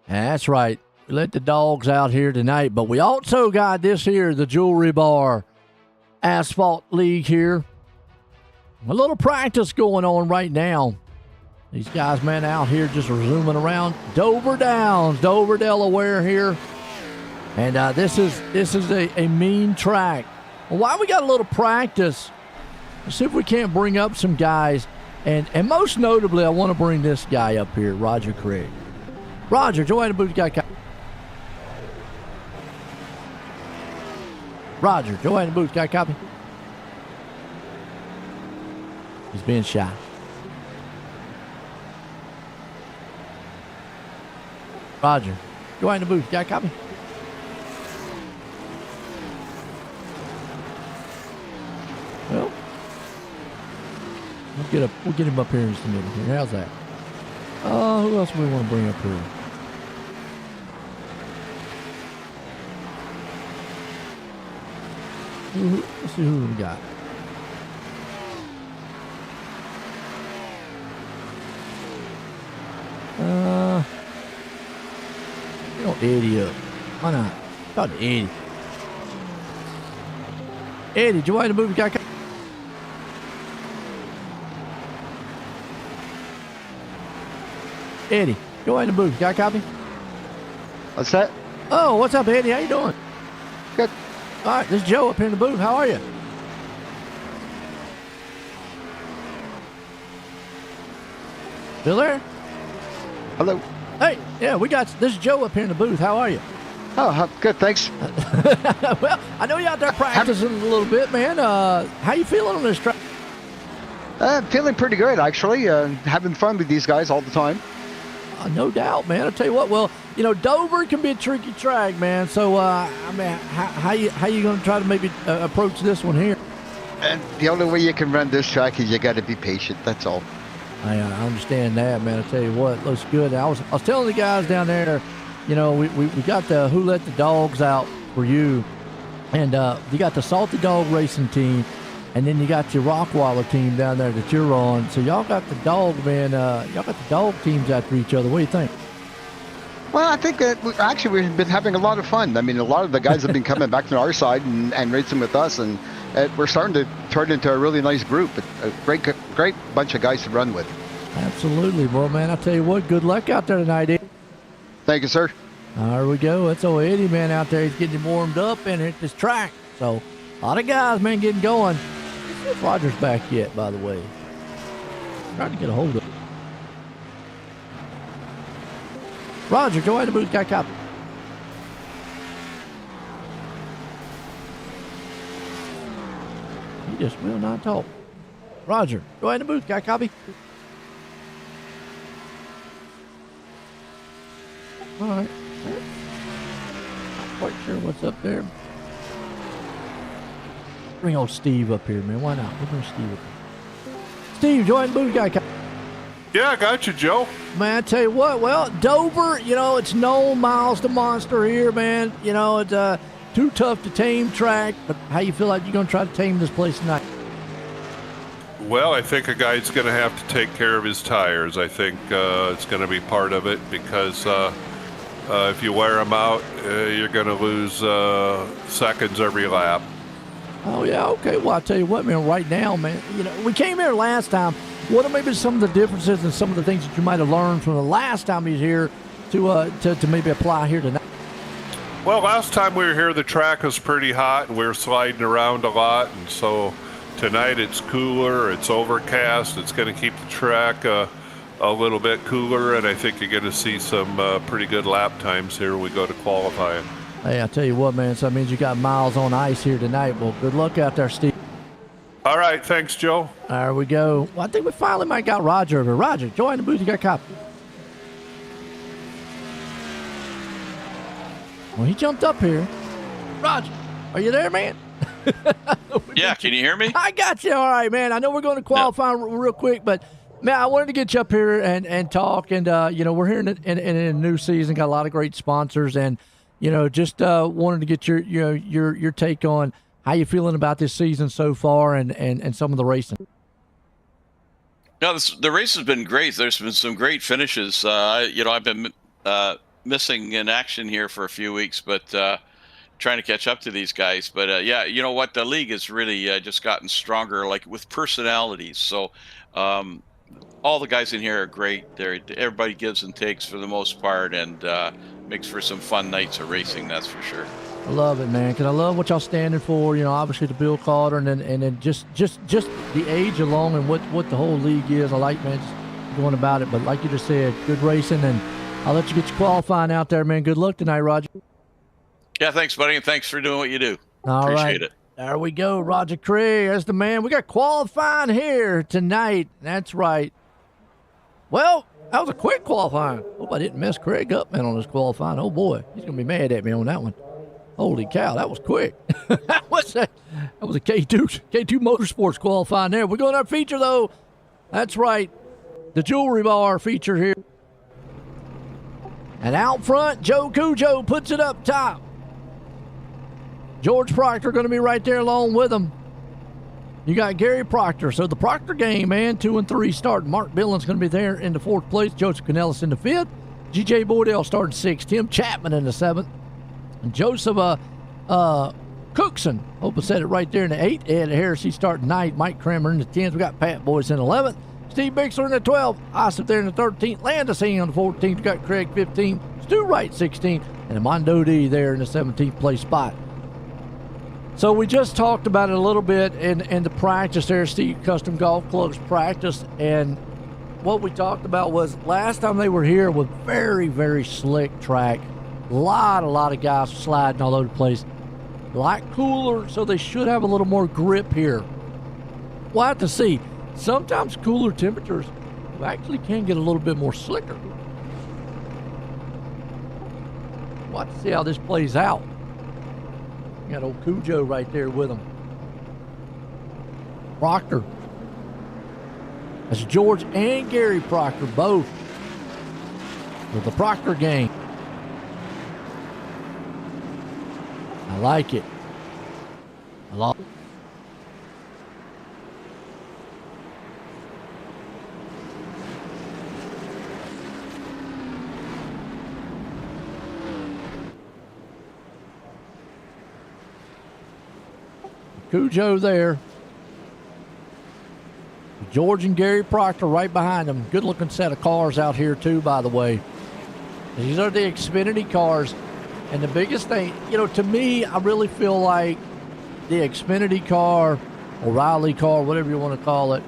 That's right. We let the dogs out here tonight, but we also got this here, the Jewelry Bar Asphalt League here. A little practice going on right now. These guys, man, out here just zooming around Dover Downs, Dover, Delaware here. And this is a mean track. Well, while we got a little practice, let's see if we can't bring up some guys. And most notably, I want to bring this guy up here, Roger Craig. Roger, join the booth guy. Roger, join the booth guy. Copy. He's being shy. Roger, join the booth guy. Copy. Well, we'll get him up here in just a minute here. How's that? Who else do we want to bring up here? Let's see who we got. You know Eddie up. Why not? Talk to Eddie. Eddie, did you want to move the guy? Eddie, go ahead and move. Got a copy? What's that? Oh, what's up, Eddie? How you doing? Good. All right, this is Joe up here in the booth. How are you? Still there? Hello. Hey, yeah, this is Joe up here in the booth. How are you? Oh, good, thanks. Well, I know you're out there practicing a little bit, man. How you feeling on this track? Feeling pretty good, actually. Having fun with these guys all the time. No doubt, man. I'll tell you what. Well, Dover can be a tricky track, man. So, how you going to try to maybe approach this one here? And the only way you can run this track is you got to be patient. That's all. I understand that, man. I tell you what, looks good. I was telling the guys down there, we got the Who Let the Dogs Out for you, and you got the Salty Dog Racing team, and then you got your Rockwaller team down there that you're on. So y'all got the dog, man. Y'all got the dog teams after each other. What do you think? Well, I think that we've been having a lot of fun. I mean, a lot of the guys have been coming back to our side and racing with us, and we're starting to turn into a really nice group. A great bunch of guys to run with. Absolutely. Well, man, I'll tell you what, good luck out there tonight, Eddie. Thank you, sir. There we go. That's old Eddie, man, out there. He's getting him warmed up and hit this track. So, a lot of guys, man, getting going. Let's see if Roger's back yet, by the way. Trying to get a hold of him. Roger, go ahead and booth, got copy. He just will not talk. Roger, go ahead and booth, got copy. All right. Not quite sure what's up there. Bring old Steve up here, man. Why not? We'll bring Steve up here. Steve, go ahead and booth, got copy. Yeah, I got you, Joe. Man, I tell you what, well, Dover, it's no Miles the Monster here, man. It's too tough to tame track. But how you feel like you're going to try to tame this place tonight? Well, I think a guy's going to have to take care of his tires. I think it's going to be part of it because if you wear them out, you're going to lose seconds every lap. Oh, yeah, okay. Well, I tell you what, man, right now, man, we came here last time. What are maybe some of the differences and some of the things that you might have learned from the last time you was here to maybe apply here tonight? Well, last time we were here, the track was pretty hot and we were sliding around a lot. And so tonight it's cooler, it's overcast, it's going to keep the track a little bit cooler. And I think you're going to see some pretty good lap times here when we go to qualifying. Hey, I tell you what, man, so that means you got miles on ice here tonight. Well, good luck out there, Steve. All right, thanks, Joe. There we go. Well, I think we finally might got Roger over. Roger, join the booth. You got a copy. Well, he jumped up here. Roger, are you there, man? Yeah, can you hear me? I got you. All right, man. I know we're going to qualify real quick, but, man, I wanted to get you up here and talk. And, we're here in a new season, got a lot of great sponsors. And, just wanted to get your take on how you feeling about this season so far and some of the racing. No, the race has been great. There's been some great finishes. I've been missing in action here for a few weeks, but trying to catch up to these guys. But yeah, you know what? The league has really just gotten stronger, like with personalities. So all the guys in here are great. Everybody gives and takes for the most part, and makes for some fun nights of racing. That's for sure. I love it, man, because I love what y'all standing for. Obviously the Bill Calder, and then just the age alone and what the whole league is. I like, man, just going about it. But like you just said, good racing, and I'll let you get your qualifying out there, man. Good luck tonight, Roger. Yeah, thanks, buddy, and thanks for doing what you do. Appreciate it. There we go, Roger Craig. That's the man. We got qualifying here tonight. That's right. Well, that was a quick qualifying. Hope I didn't mess Craig up, man, on this qualifying. Oh boy, he's gonna be mad at me on that one. Holy cow, that was quick. That was a K2 Motorsports qualifying there. We're going to our feature, though. That's right. The jewelry bar feature here. And out front, Joe Cujo puts it up top. George Proctor going to be right there along with him. You got Gary Proctor. So the Proctor game, man, 2 and 3 starting. Mark Billings going to be there in the 4th place. Joseph Canellis in the 5th. G.J. Boydell starting 6th. Tim Chapman in the 7th. And Joseph Cookson, hope I said it right there in the 8th. Ed Harris, he starting 9th. Mike Kramer in the 10th. We got Pat Boyce in the 11th. Steve Bixler in the 12th. Osip there in the 13th. Landis Hing on the 14th. We got Craig 15th. Stu Wright 16th. And Armando D there in the 17th place spot. So we just talked about it a little bit in the practice there, Steve Custom Golf Club's practice. And what we talked about was last time they were here was very, very slick track. A lot of guys sliding all over the place. A lot cooler, so they should have a little more grip here. We'll have to see. Sometimes cooler temperatures actually can get a little bit more slicker. We'll have to see how this plays out. Got old Cujo right there with him. Proctor. That's George and Gary Proctor, both with the Proctor gang. I like it. I love it. Cujo there. George and Gary Proctor right behind them. Good looking set of cars out here too, by the way. These are the Xfinity cars. And the biggest thing, you know, to me, I really feel like the Xfinity car, O'Reilly car, whatever you want to call it,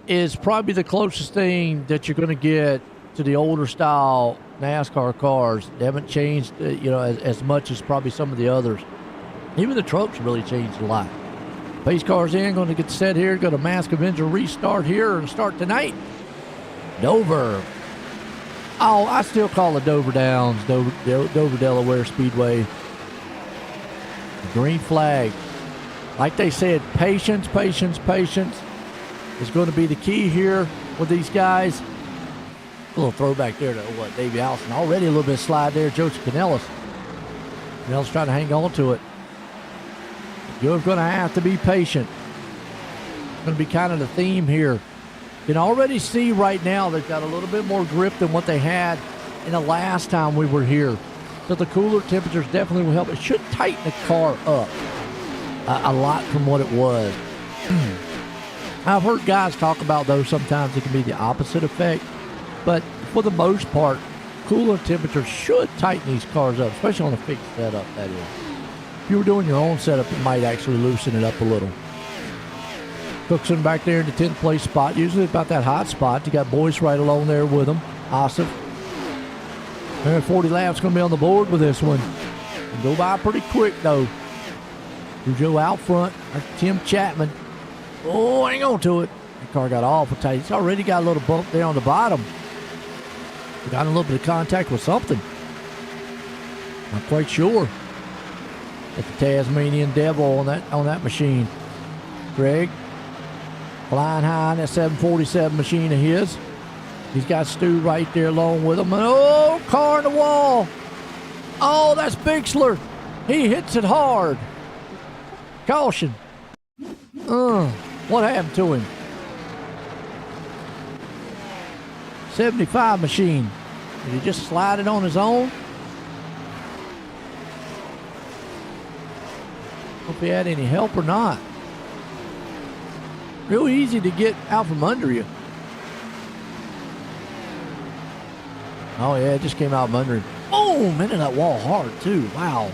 is probably the closest thing that you're going to get to the older style NASCAR cars. They haven't changed, you know, as much as probably some of the others. Even the trucks really changed a lot. Pace car's in, going to get set here. Got a Mask Avenger restart here and start tonight. Dover. Oh, I still call it Dover Downs, Dover Delaware Speedway. Green flag. Like they said, patience, patience, patience is going to be the key here with these guys. A little throwback there to what, Davey Allison. Already a little bit of slide there, Joseph Canellis. Canellis trying to hang on to it. You're going to have to be patient. It's going to be kind of the theme here. You can already see right now they've got a little bit more grip than what they had in the last time we were here. So the cooler temperatures definitely will help. It should tighten the car up a lot from what it was. I've heard guys talk about, though, sometimes it can be the opposite effect. But for the most part, cooler temperatures should tighten these cars up, especially on a fixed setup, that is. If you were doing your own setup, it might actually loosen it up a little. Cookson back there in the 10th place spot, usually about that hot spot. You got Boyce right along there with him. Ossoff. 140 laps going to be on the board with this one. And go by pretty quick, though. Cujo out front. There's Tim Chapman. Oh, hang on to it. The car got awful tight. It's already got a little bump there on the bottom. We got a little bit of contact with something. Not quite sure. At the Tasmanian Devil on that machine. Greg flying high on that 747 machine of his. He's got Stu right there along with him. And oh, car in the wall. Oh, that's Bixler. He hits it hard. Caution. What happened to him? 75 machine. Did he just slide it on his own? Hope he had any help or not. Real easy to get out from under you. Oh yeah, it just came out from under him. Boom! Into that wall hard too. Wow.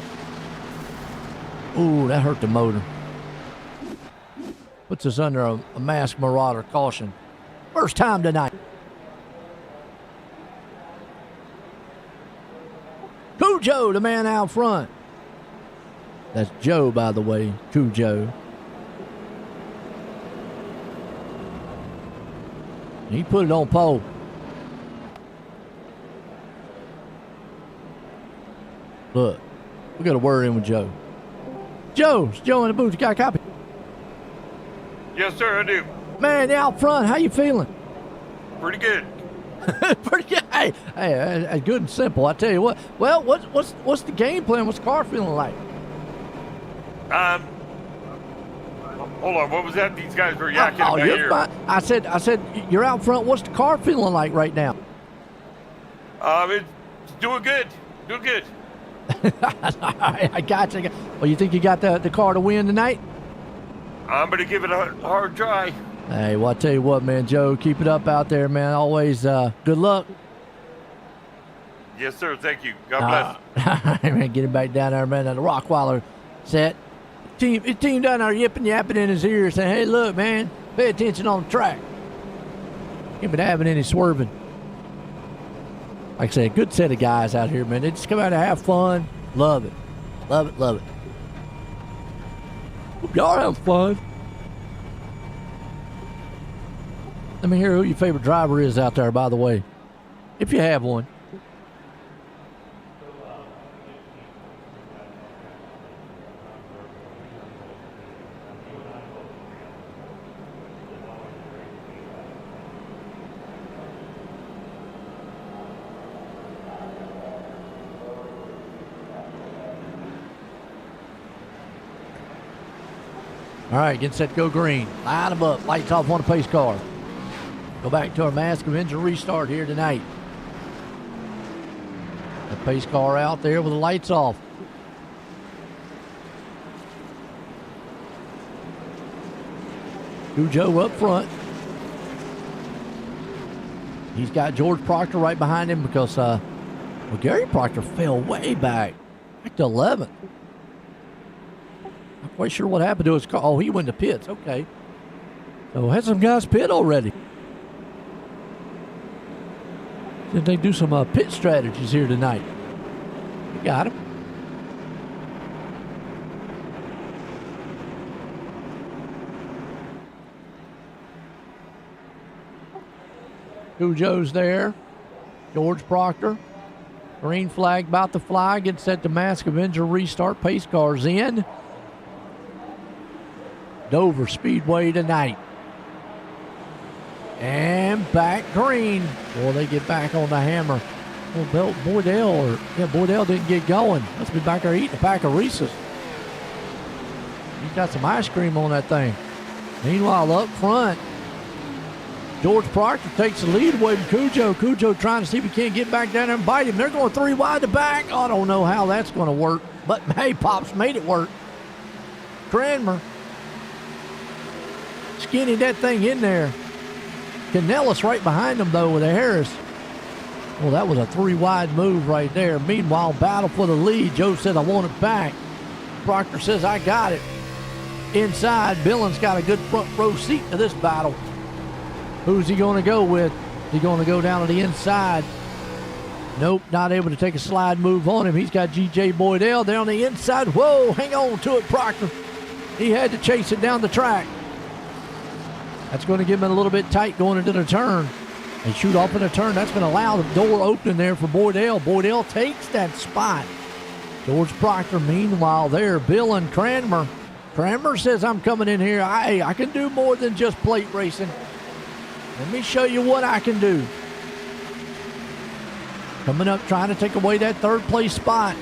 Ooh, that hurt the motor. Puts us under a masked marauder caution. First time tonight. Cujo, the man out front. That's Joe, by the way. Cujo. He put it on pole. Look, we got a word in with Joe. Joe, it's Joe in the booth. You got a copy? Yes, sir, I do. Man, out front, how you feeling? Pretty good. Pretty good. Hey, good and simple. I tell you what. Well, what's the game plan? What's the car feeling like? Hold on. What was that? These guys were yakking in my ear. Fine. I said, you're out front. What's the car feeling like right now? It's doing good. Doing good. I got you. Well, you think you got the car to win tonight? I'm gonna give it a hard try. Hey, well, I tell you what, man, Joe, keep it up out there, man. Always good luck. Yes, sir. Thank you. God bless. All right, man, get him back down there, man. The Rockweiler set. His team down there yipping in his ear saying, hey, look, man, pay attention on the track. Ain't been having any swerving. Like I said, good set of guys out here, man. They just come out to have fun. Love it. Love it, love it. Hope y'all have fun. Let me hear who your favorite driver is out there, by the way. If you have one. All right, get set, go green. Line them up. Lights off on the pace car. Go back to our mask of engine restart here tonight. The pace car out there with the lights off. Cujo up front. He's got George Proctor right behind him because Gary Proctor fell way back to 11th. Not quite sure what happened to his car. Oh, he went to pits. Okay. So had some guys pit already. Did they do some pit strategies here tonight? We got him. Cujo's there. George Proctor. Green flag about to fly. Gets set to mask of engine restart. Pace cars in. Dover Speedway tonight. And back green. Boy, they get back on the hammer. Well, Boydell didn't get going. Must be back there eating a pack of Reese's. He's got some ice cream on that thing. Meanwhile, up front, George Proctor takes the lead away from Cujo. Cujo trying to see if he can't get back down there and bite him. They're going 3 wide to back. I don't know how that's going to work. But, hey, Pops made it work. Cranmer skinny that thing in there. Canellis right behind him, though, with a Harris. Well, that was a 3 wide move right there. Meanwhile, battle for the lead. Joe said, I want it back. Proctor says, I got it. Inside, Billings got a good front row seat to this battle. Who's he going to go with? Is he going to go down to the inside? Nope, not able to take a slide move on him. He's got G.J. Boydell there on the inside. Whoa, hang on to it, Proctor. He had to chase it down the track. That's going to give him a little bit tight going into the turn. They shoot off in the turn. That's going to allow the door opening there for Boydell. Boydell takes that spot. George Proctor, meanwhile, there. Bill and Cranmer. Cranmer says, I'm coming in here. I can do more than just plate racing. Let me show you what I can do. Coming up, trying to take away that third place spot.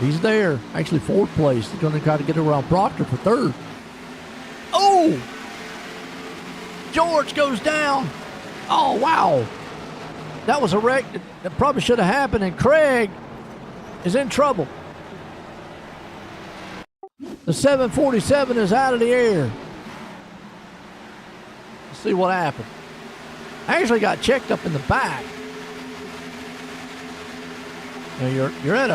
He's there. Actually, fourth place. He's going to try to get around Proctor for third. Oh! George goes down. Oh, wow. That was a wreck that probably should have happened, and Craig is in trouble. The 747 is out of the air. Let's see what happened. I actually got checked up in the back. Now you're at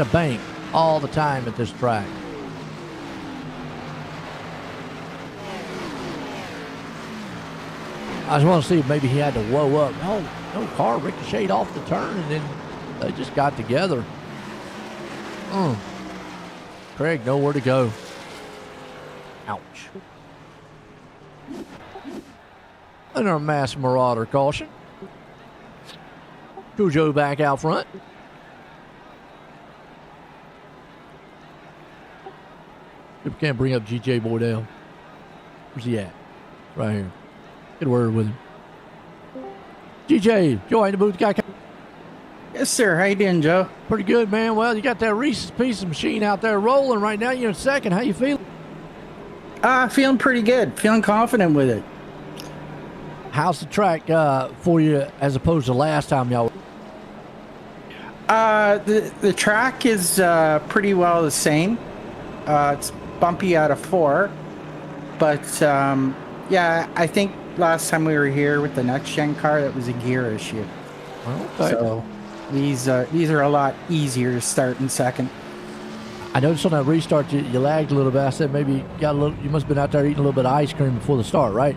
a bank all the time at this track. I just want to see if maybe he had to whoa up. No, car ricocheted off the turn, and then they just got together. Craig, nowhere to go. Ouch. Another mass marauder caution. Cujo back out front. If we can't bring up G.J. Boydell. Where's he at? Right here. Get a word with him. G.J., Joe, ain't the booth guy. Yes, sir. How you doing, Joe? Pretty good, man. Well, you got that Reese's Pieces machine out there rolling right now. You're in second. How you feeling? Feeling pretty good. Feeling confident with it. How's the track for you as opposed to last time y'all? The track is pretty well the same. It's bumpy out of 4, but yeah, I think last time we were here with the next gen car, that was a gear issue. Okay. So these are a lot easier to start in second. I noticed on that restart you lagged a little bit. I said maybe you must have been out there eating a little bit of ice cream before the start, right?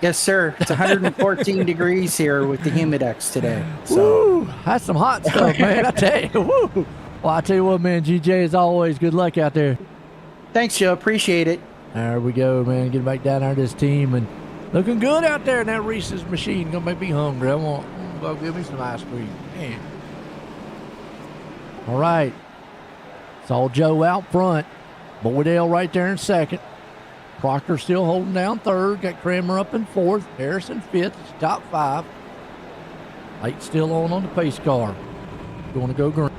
Yes, sir. It's 114 degrees here with the Humidex today. So. Woo, that's some hot stuff, man. I tell you. Woo. Well, I tell you what, man. GJ, as always, good luck out there. Thanks, Joe. Appreciate it. There we go, man. Getting back down there to this team and looking good out there in that Reese's machine. Gonna make me hungry. I want to go give me some ice cream. Man. All right. Saw Joe out front. Boydell right there in second. Proctor still holding down third. Got Kramer up in fourth. Harrison fifth. It's top 5. Light still on the pace car. Going to go green.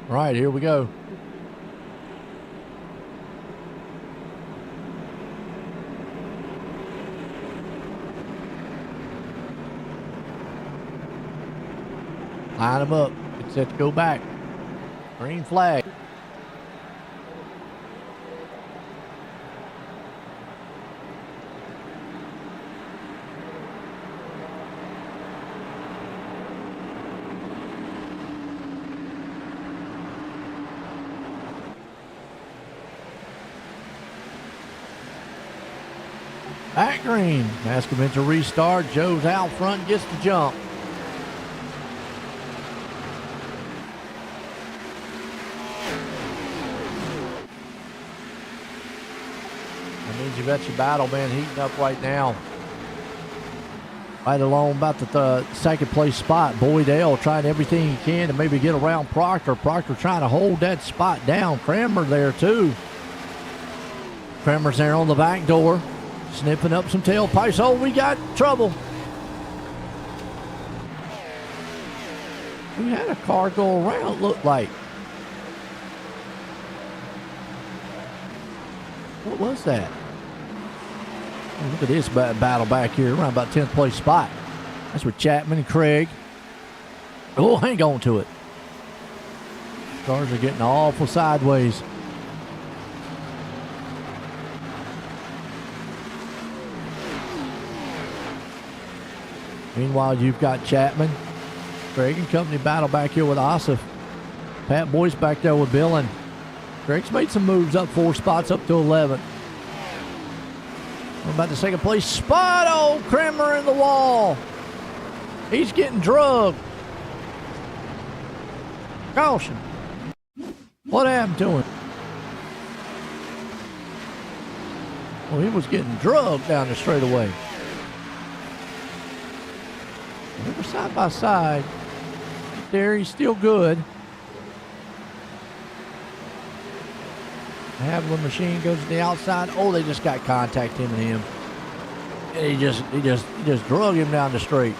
All right, here we go. Line them up. Get set to go back. Green flag. Back green. Ask him to restart. Joe's out front, gets the jump. That means you got your battle man heating up right now. Right along about the second place spot. Boyd L trying everything he can to maybe get around Proctor. Proctor trying to hold that spot down. Kramer there too. Kramer's there on the back door. Snipping up some tailpipes. Oh, we got trouble. We had a car go around, looked like. What was that? Oh, look at this battle back here, around about 10th place spot. That's with Chapman and Craig. Oh, hang on to it. Cars are getting awful sideways. Meanwhile, you've got Chapman, Craig and company battle back here with Ossoff. Pat Boyce back there with Billin. Craig's made some moves up 4 spots up to 11. We're about the second place spot. Oh, Kramer in the wall. He's getting drugged. Caution. What happened to him? Well, he was getting drugged down the straightaway. They were side by side. There, he's still good. The Haviland machine goes to the outside. Oh, they just got contact, him and him. And he just drug him down the straight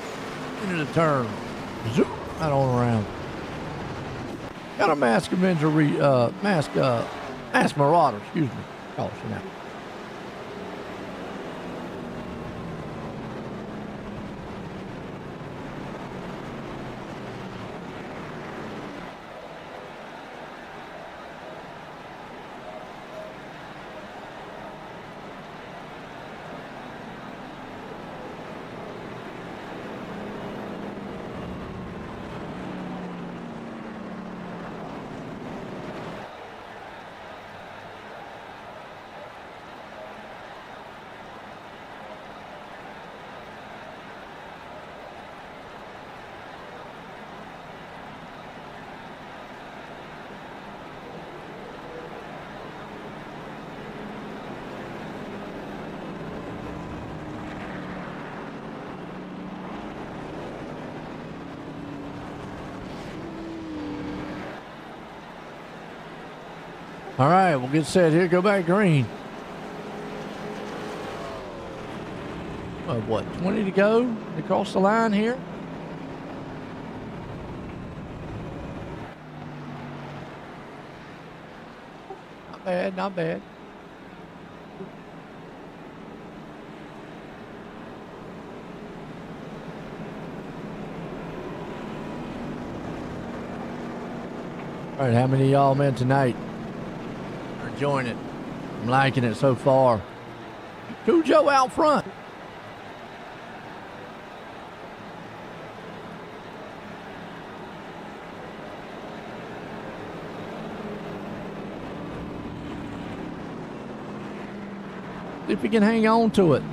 into the turn. Zoop, right on around. Got a mask Avenger, mask Marauder, excuse me. Caution out. All right, we'll get set here. Go back green. What, 20 to go to cross the line here? Not bad, not bad. All right, how many of y'all men tonight are enjoying it? I'm liking it so far. Cujo out front. See if we can hang on to it.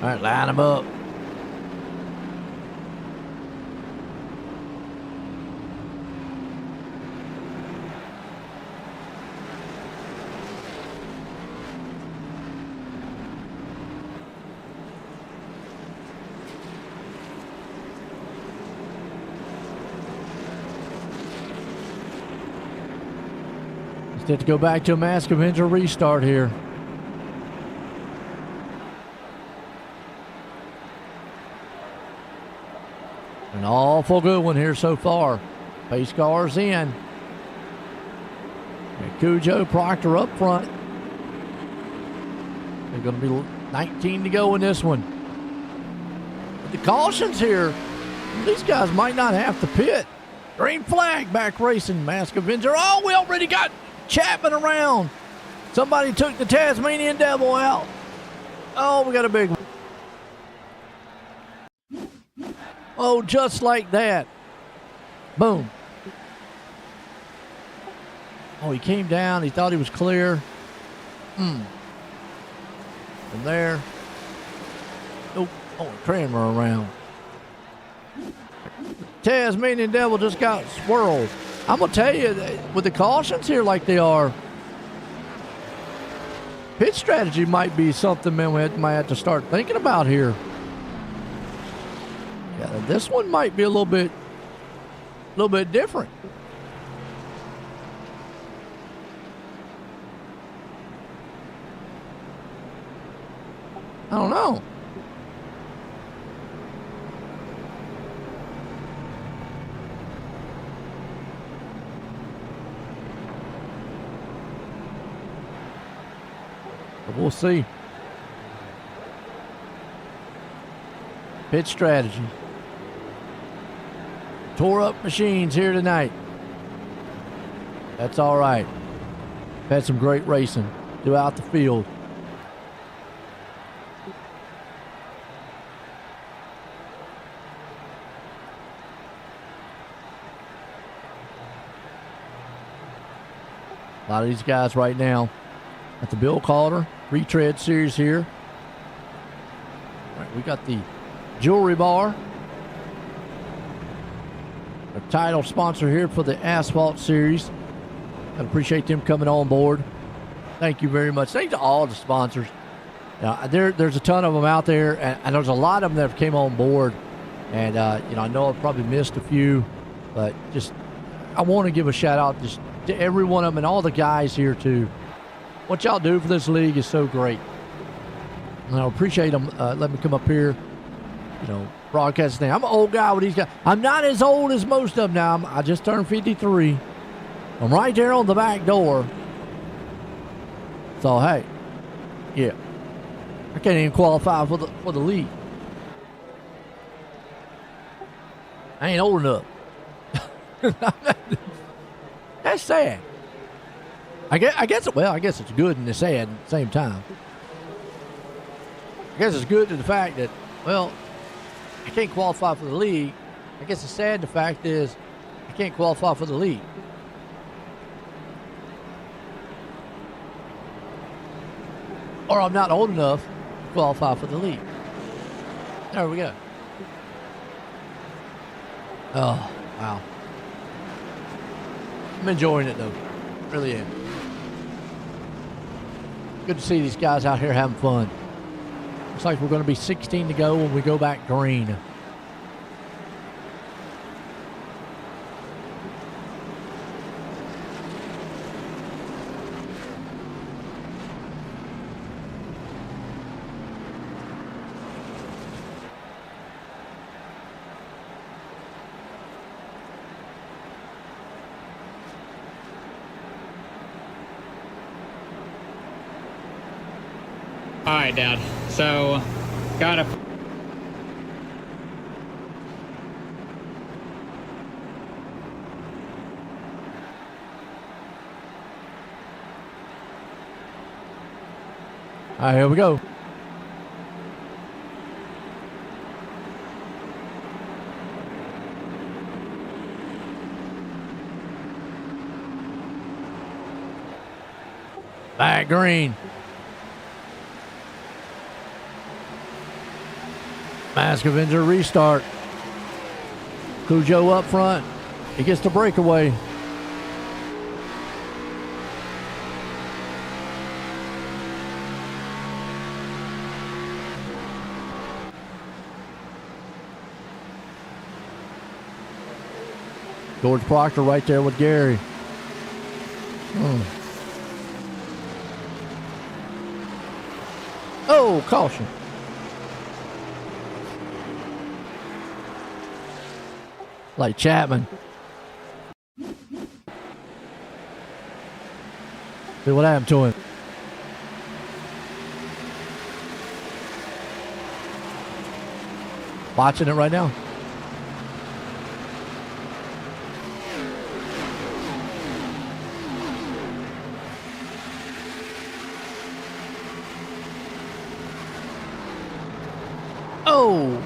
All right, line them up. Set to go back to a Mask Avenger restart here. An awful good one here so far. Pace cars in. And Cujo, Proctor up front. There's going to be 19 to go in this one. But the cautions here, these guys might not have to pit. Green flag, back racing, Mask Avenger. Oh, we already got Chapman around. Somebody took the Tasmanian Devil out. Oh, we got a big one. Oh, just like that. Boom. Oh, he came down. He thought he was clear. From there. Oh, Kramer around. Tasmanian Devil just got swirled. I'm going to tell you, with the cautions here like they are, pit strategy might be something, man, we might have to start thinking about here. Yeah, this one might be a little bit different. I don't know. But we'll see. Pit strategy. Tore up machines here tonight. That's all right. Had some great racing throughout the field. A lot of these guys right now at the Bill Calder Retread series here. All right, we got the jewelry bar. Our title sponsor here for the Asphalt Series. I appreciate them coming on board. Thank you very much. Thanks to all the sponsors. There's a ton of them out there, and there's a lot of them that have came on board. And, I know I've probably missed a few, but just I want to give a shout out just to every one of them and all the guys here, too. What y'all do for this league is so great. And I appreciate them letting me come up here, broadcasting. I'm an old guy with these guys. I'm not as old as most of them now. I just turned 53. I'm right there on the back door. So, hey, yeah. I can't even qualify for the league. I ain't old enough. That's sad. I guess it's good and it's sad at the same time. I guess it's good to the fact that, well, I can't qualify for the league. I guess the sad the fact is I can't qualify for the league. Or I'm not old enough to qualify for the league. There we go. Oh, wow. I'm enjoying it, though. Really am. Good to see these guys out here having fun. Looks like we're going to be 16 to go when we go back green. All right, Dad. So, gotta. All right, here we go. Back green. Mask Avenger restart. Cujo up front. He gets the breakaway. George Proctor right there with Gary. Oh, caution. Like Chapman. See what happened to him. Watching it right now. Oh.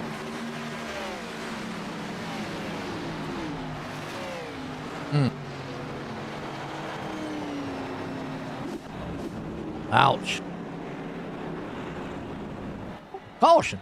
Ouch. Caution.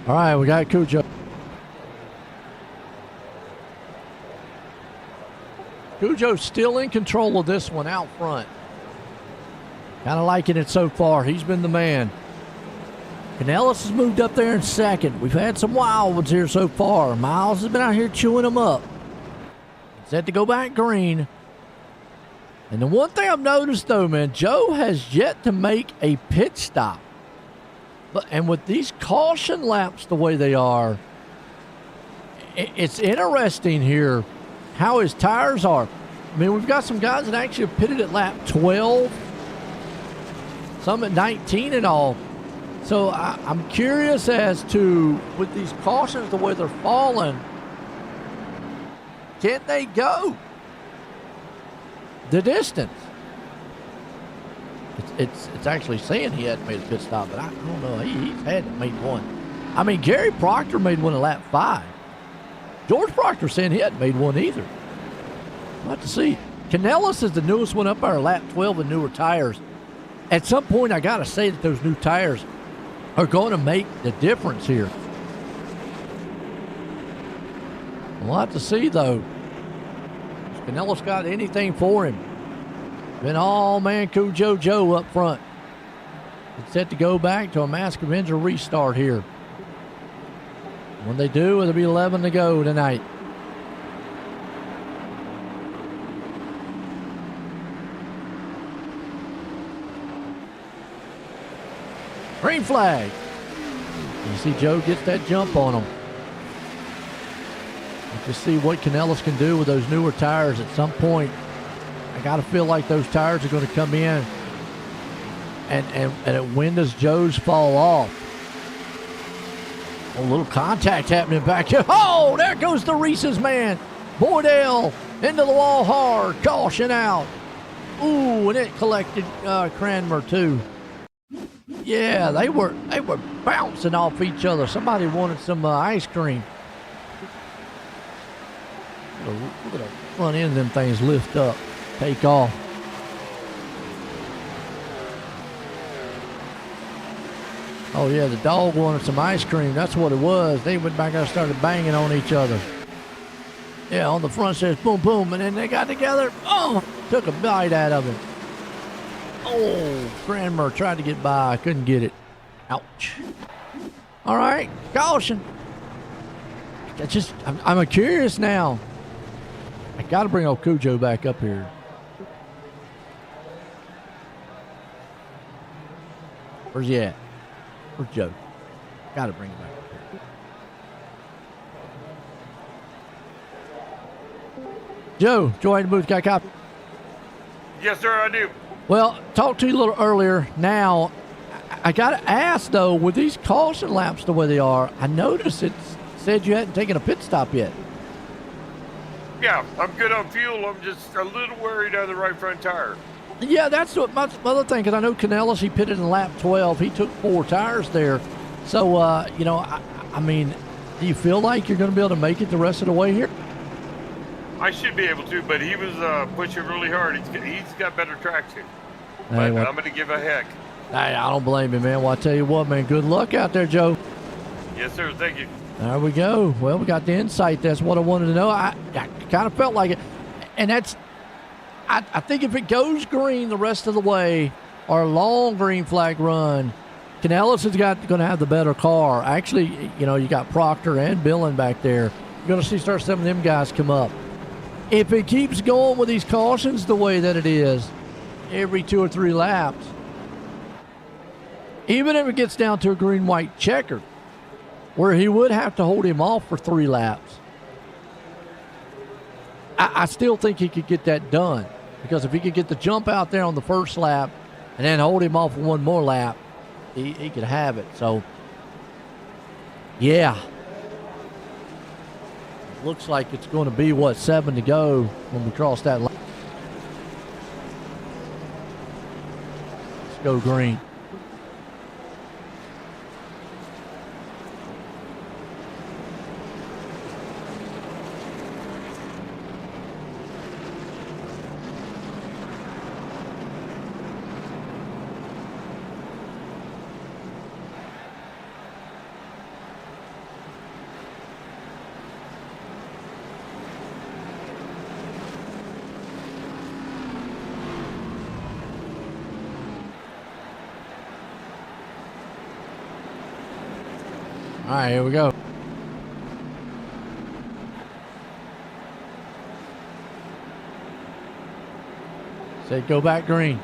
All right, we got Cujo. Cujo's still in control of this one out front. Kind of liking it so far. He's been the man. Canellis has moved up there in second. We've had some wild ones here so far. Miles has been out here chewing them up. Set to go back green. And the one thing I've noticed, though, man, Joe has yet to make a pit stop. And with these caution laps the way they are, it's interesting here how his tires are. I mean, we've got some guys that actually have pitted at lap 12, some at 19 and all. So I'm curious as to, with these cautions the way they're falling, can they go the distance? It's actually saying he hadn't made a pit stop, but I don't know. He's hadn't made one. I mean, Gary Proctor made one at lap 5. George Proctor saying he hadn't made one either. We'll have to see. Canellis is the newest one up our lap 12 and newer tires. At some point, I got to say that those new tires are going to make the difference here. We'll have to see, though. Has Canellis got anything for him? Been all man Cujo Joe up front. It's set to go back to a Mask Avenger restart here. When they do, it'll be 11 to go tonight. Green flag. You see Joe gets that jump on him. Just see what Canellis can do with those newer tires at some point. I got to feel like those tires are going to come in. And when does Joe's fall off? A little contact happening back here. Oh, there goes the Reese's man. Boydell into the wall hard. Caution out. Ooh, and it collected Cranmer too. Yeah, they were bouncing off each other. Somebody wanted some ice cream. Look at the front end of them things lift up. Take off. Oh, yeah, the dog wanted some ice cream. That's what it was. They went back and started banging on each other. Yeah, on the front says boom, boom, and then they got together. Oh, took a bite out of it. Oh, Cranmer tried to get by. Couldn't get it. Ouch. All right, caution. I'm curious now. I got to bring old Cujo back up here. Where's he at? Where's Joe? Got to bring him back up here. Joe, join the booth. Got a copy? Yes, sir, I do. Well, talked to you a little earlier. Now, I got to ask, though, with these caution laps the way they are, I noticed it said you hadn't taken a pit stop yet. Yeah, I'm good on fuel. I'm just a little worried on the right front tire. Yeah, that's what my other thing, because I know Canellis, he pitted in lap 12. He took 4 tires there. So, you know, I mean, do you feel like you're going to be able to make it the rest of the way here? I should be able to, but he was pushing really hard. He's got better traction. Hey, but I'm going to give a heck. Hey, I don't blame you, man. Well, I tell you what, man, good luck out there, Joe. Yes, sir. Thank you. There we go. Well, we got the insight. That's what I wanted to know. I kind of felt like it. And that's, I think if it goes green the rest of the way, or a long green flag run, Canellis is going to have the better car. Actually, you know, you got Proctor and Billen back there. You're going to start some of them guys come up. If it keeps going with these cautions the way that it is, every 2 or 3 laps, even if it gets down to a green-white checker, where he would have to hold him off for 3 laps, I still think he could get that done. Because if he could get the jump out there on the first lap and then hold him off for 1 more lap, he could have it. So, yeah. Looks like it's going to be, 7 to go when we cross that line. Let's go green. All right, here we go. Say go back green.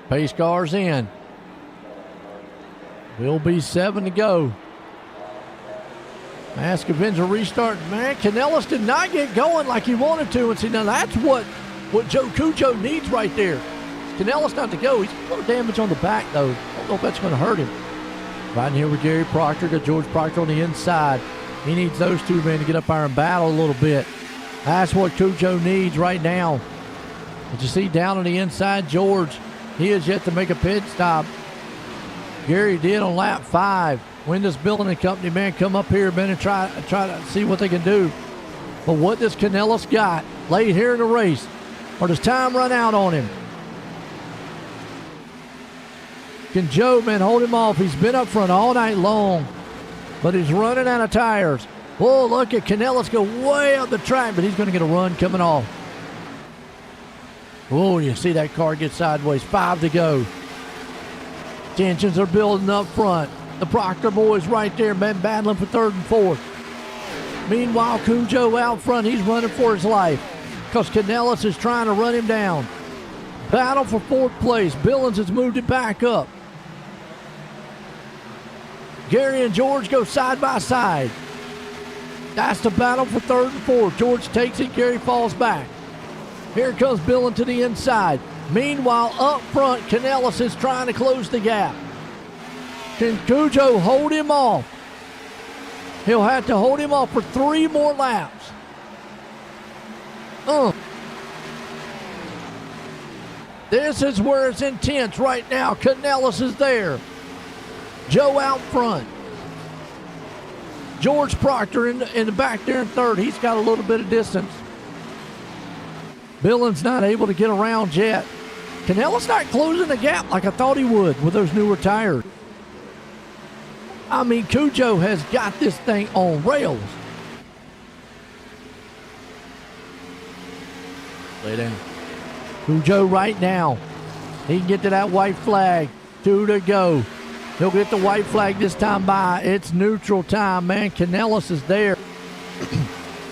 Pace cars in. Will be 7 to go. Mascaven's restart. Man, Canellis did not get going like he wanted to. And see, now that's what Joe Cujo needs right there. Canellis not to go. He's a little damage on the back, though. I don't know if that's going to hurt him. Right in here with Gary Proctor. Got George Proctor on the inside. He needs those 2 men to get up there and battle a little bit. That's what Cujo needs right now. Did you see down on the inside, George? He has yet to make a pit stop. Gary did on lap 5. When does Billen and company, man, come up here, man, and try to see what they can do? But what does Canellis got late here in the race? Or does time run out on him? Can Joe, man, hold him off? He's been up front all night long, but he's running out of tires. Oh, look at Canellis go way up the track, but he's going to get a run coming off. Oh, you see that car get sideways. 5 to go. Tensions are building up front. The Proctor boys right there, man, battling for 3rd and 4th. Meanwhile, Cujo out front. He's running for his life because Canellis is trying to run him down. Battle for 4th place. Billings has moved it back up. Gary and George go side by side. That's the battle for 3rd and 4th. George takes it. Gary falls back. Here comes Billen to the inside. Meanwhile, up front, Canellis is trying to close the gap. Can Cujo hold him off? He'll have to hold him off for 3 more laps. This is where it's intense right now. Canellis is there. Joe out front. George Proctor in the back there in 3rd. He's got a little bit of distance. Billen's not able to get around yet. Canellis not closing the gap like I thought he would with those newer tires. I mean, Cujo has got this thing on rails. Lay down. Cujo right now. He can get to that white flag. 2 to go. He'll get the white flag this time by. It's neutral time, man. Canellis is there.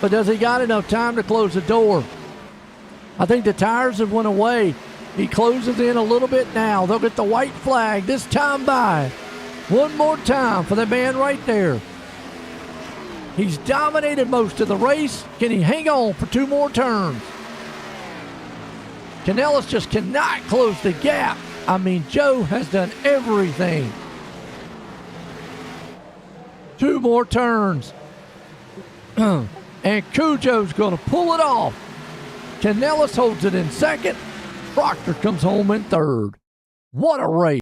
But does he got enough time to close the door? I think the tires have went away. He closes in a little bit now. They'll get the white flag this time by. One more time for the man right there. He's dominated most of the race. Can he hang on for 2 more turns? Canellis just cannot close the gap. I mean, Joe has done everything. 2 more turns. And Cujo's going to pull it off. Canellis holds it in second. Proctor comes home in third. What a race.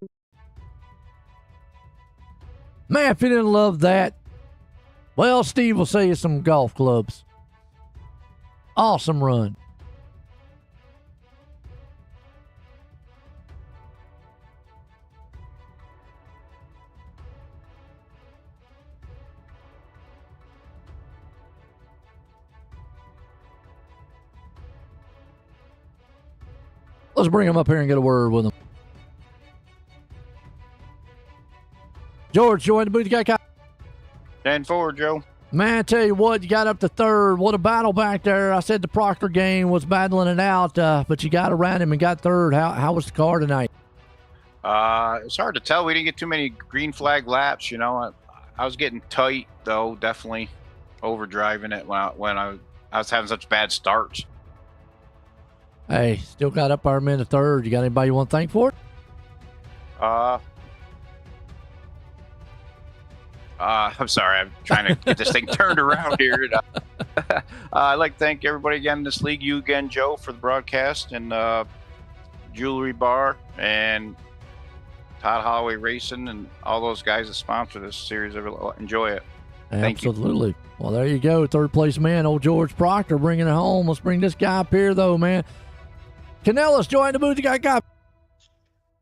Man, if you didn't love that, well, Steve will sell you some golf clubs. Awesome run. Let's bring him up here and get a word with him. George, join the booth. You got 10-4, Joe. Man, I tell you what, you got up to third. What a battle back there. I said the Proctor game was battling it out, but you got around him and got third. How was the car tonight? It's hard to tell. We didn't get too many green flag laps. You know, I was getting tight, though, definitely overdriving it when I was having such bad starts. Hey, still got up our minute third. You got anybody you want to thank for it? I'm sorry. I'm trying to get this thing turned around here. I'd like to thank everybody again in this league. You again, Joe, for the broadcast, and Jewelry Bar, and Todd Holloway Racing, and all those guys that sponsor this series. I really enjoy it. Thank you. Absolutely. Well, there you go. Third place man, old George Proctor, bringing it home. Let's bring this guy up here, though, man. Canellis, join the booth. You got.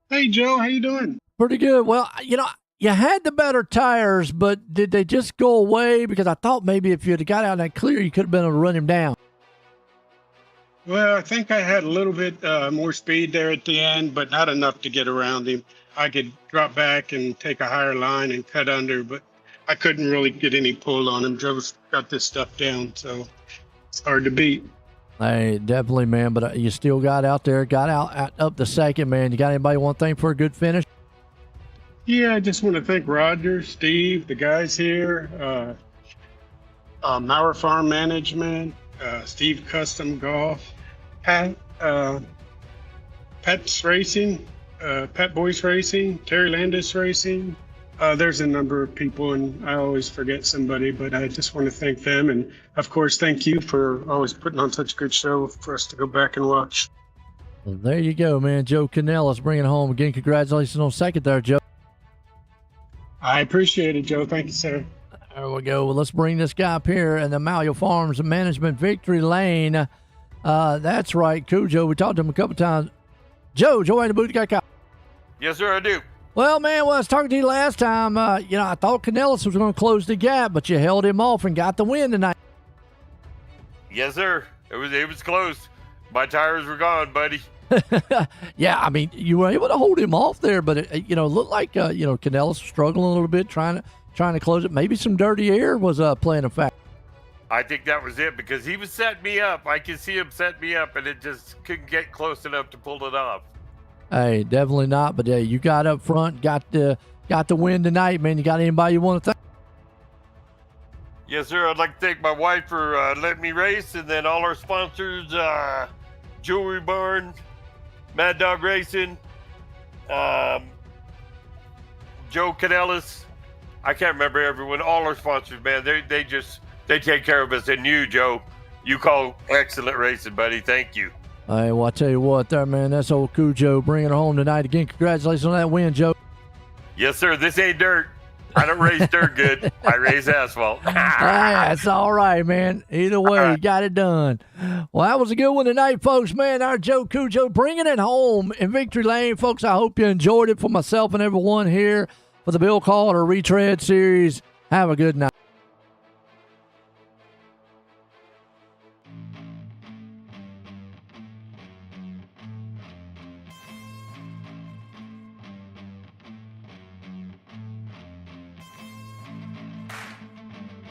Hey, Joe. How you doing? Pretty good. Well, you know, you had the better tires, but did they just go away? Because I thought maybe if you had got out in that clear, you could have been able to run him down. Well, I think I had a little bit more speed there at the end, but not enough to get around him. I could drop back and take a higher line and cut under, but I couldn't really get any pull on him. Joe's got this stuff down, so it's hard to beat. Hey, definitely, man. But you still got out there, got out up the second, man. You got anybody want to thank for a good finish? Yeah, I just want to thank Roger, Steve, the guys here, Mauer Farm Management, Steve Custom Golf, Pat, Pets Racing, Pet Boys Racing, Terry Landis Racing. There's a number of people, and I always forget somebody, but I just want to thank them. And, of course, thank you for always putting on such a good show for us to go back and watch. Well, there you go, man. Joe Canellis bringing it home. Again, congratulations on second there, Joe. I appreciate it, Joe. Thank you, sir. There we go. Well, let's bring this guy up here in the Malio Farms Management Victory Lane. That's right, Cujo. We talked to him a couple times. Joe, in the booth, got. Yes, sir, I do. Well, man, when I was talking to you last time, you know, I thought Canellis was going to close the gap, but you held him off and got the win tonight. Yes, sir. It was close. My tires were gone, buddy. Yeah, I mean, you were able to hold him off there, but it looked like Canellis was struggling a little bit, trying to close it. Maybe some dirty air was playing a factor. I think that was it, because he was setting me up. I could see him set me up, and it just couldn't get close enough to pull it off. Hey, definitely not. But you got up front, got the win tonight, man. You got anybody you want to thank? Yes, sir. I'd like to thank my wife for letting me race, and then all our sponsors, Jewelry Barn, Mad Dog Racing, Joe Canellis. I can't remember everyone. All our sponsors, man. They take care of us. And you, Joe, you call excellent racing, buddy. Thank you. Hey, well, I tell you what, there, man, that's old Cujo bringing it home tonight. Again, congratulations on that win, Joe. Yes, sir. This ain't dirt. I don't race dirt good. I race asphalt. That's all right, man. Either way, you got it done. Well, that was a good one tonight, folks. Man, our Joe Cujo bringing it home in Victory Lane. Folks, I hope you enjoyed it for myself and everyone here for the Bill Calder Retread series. Have a good night.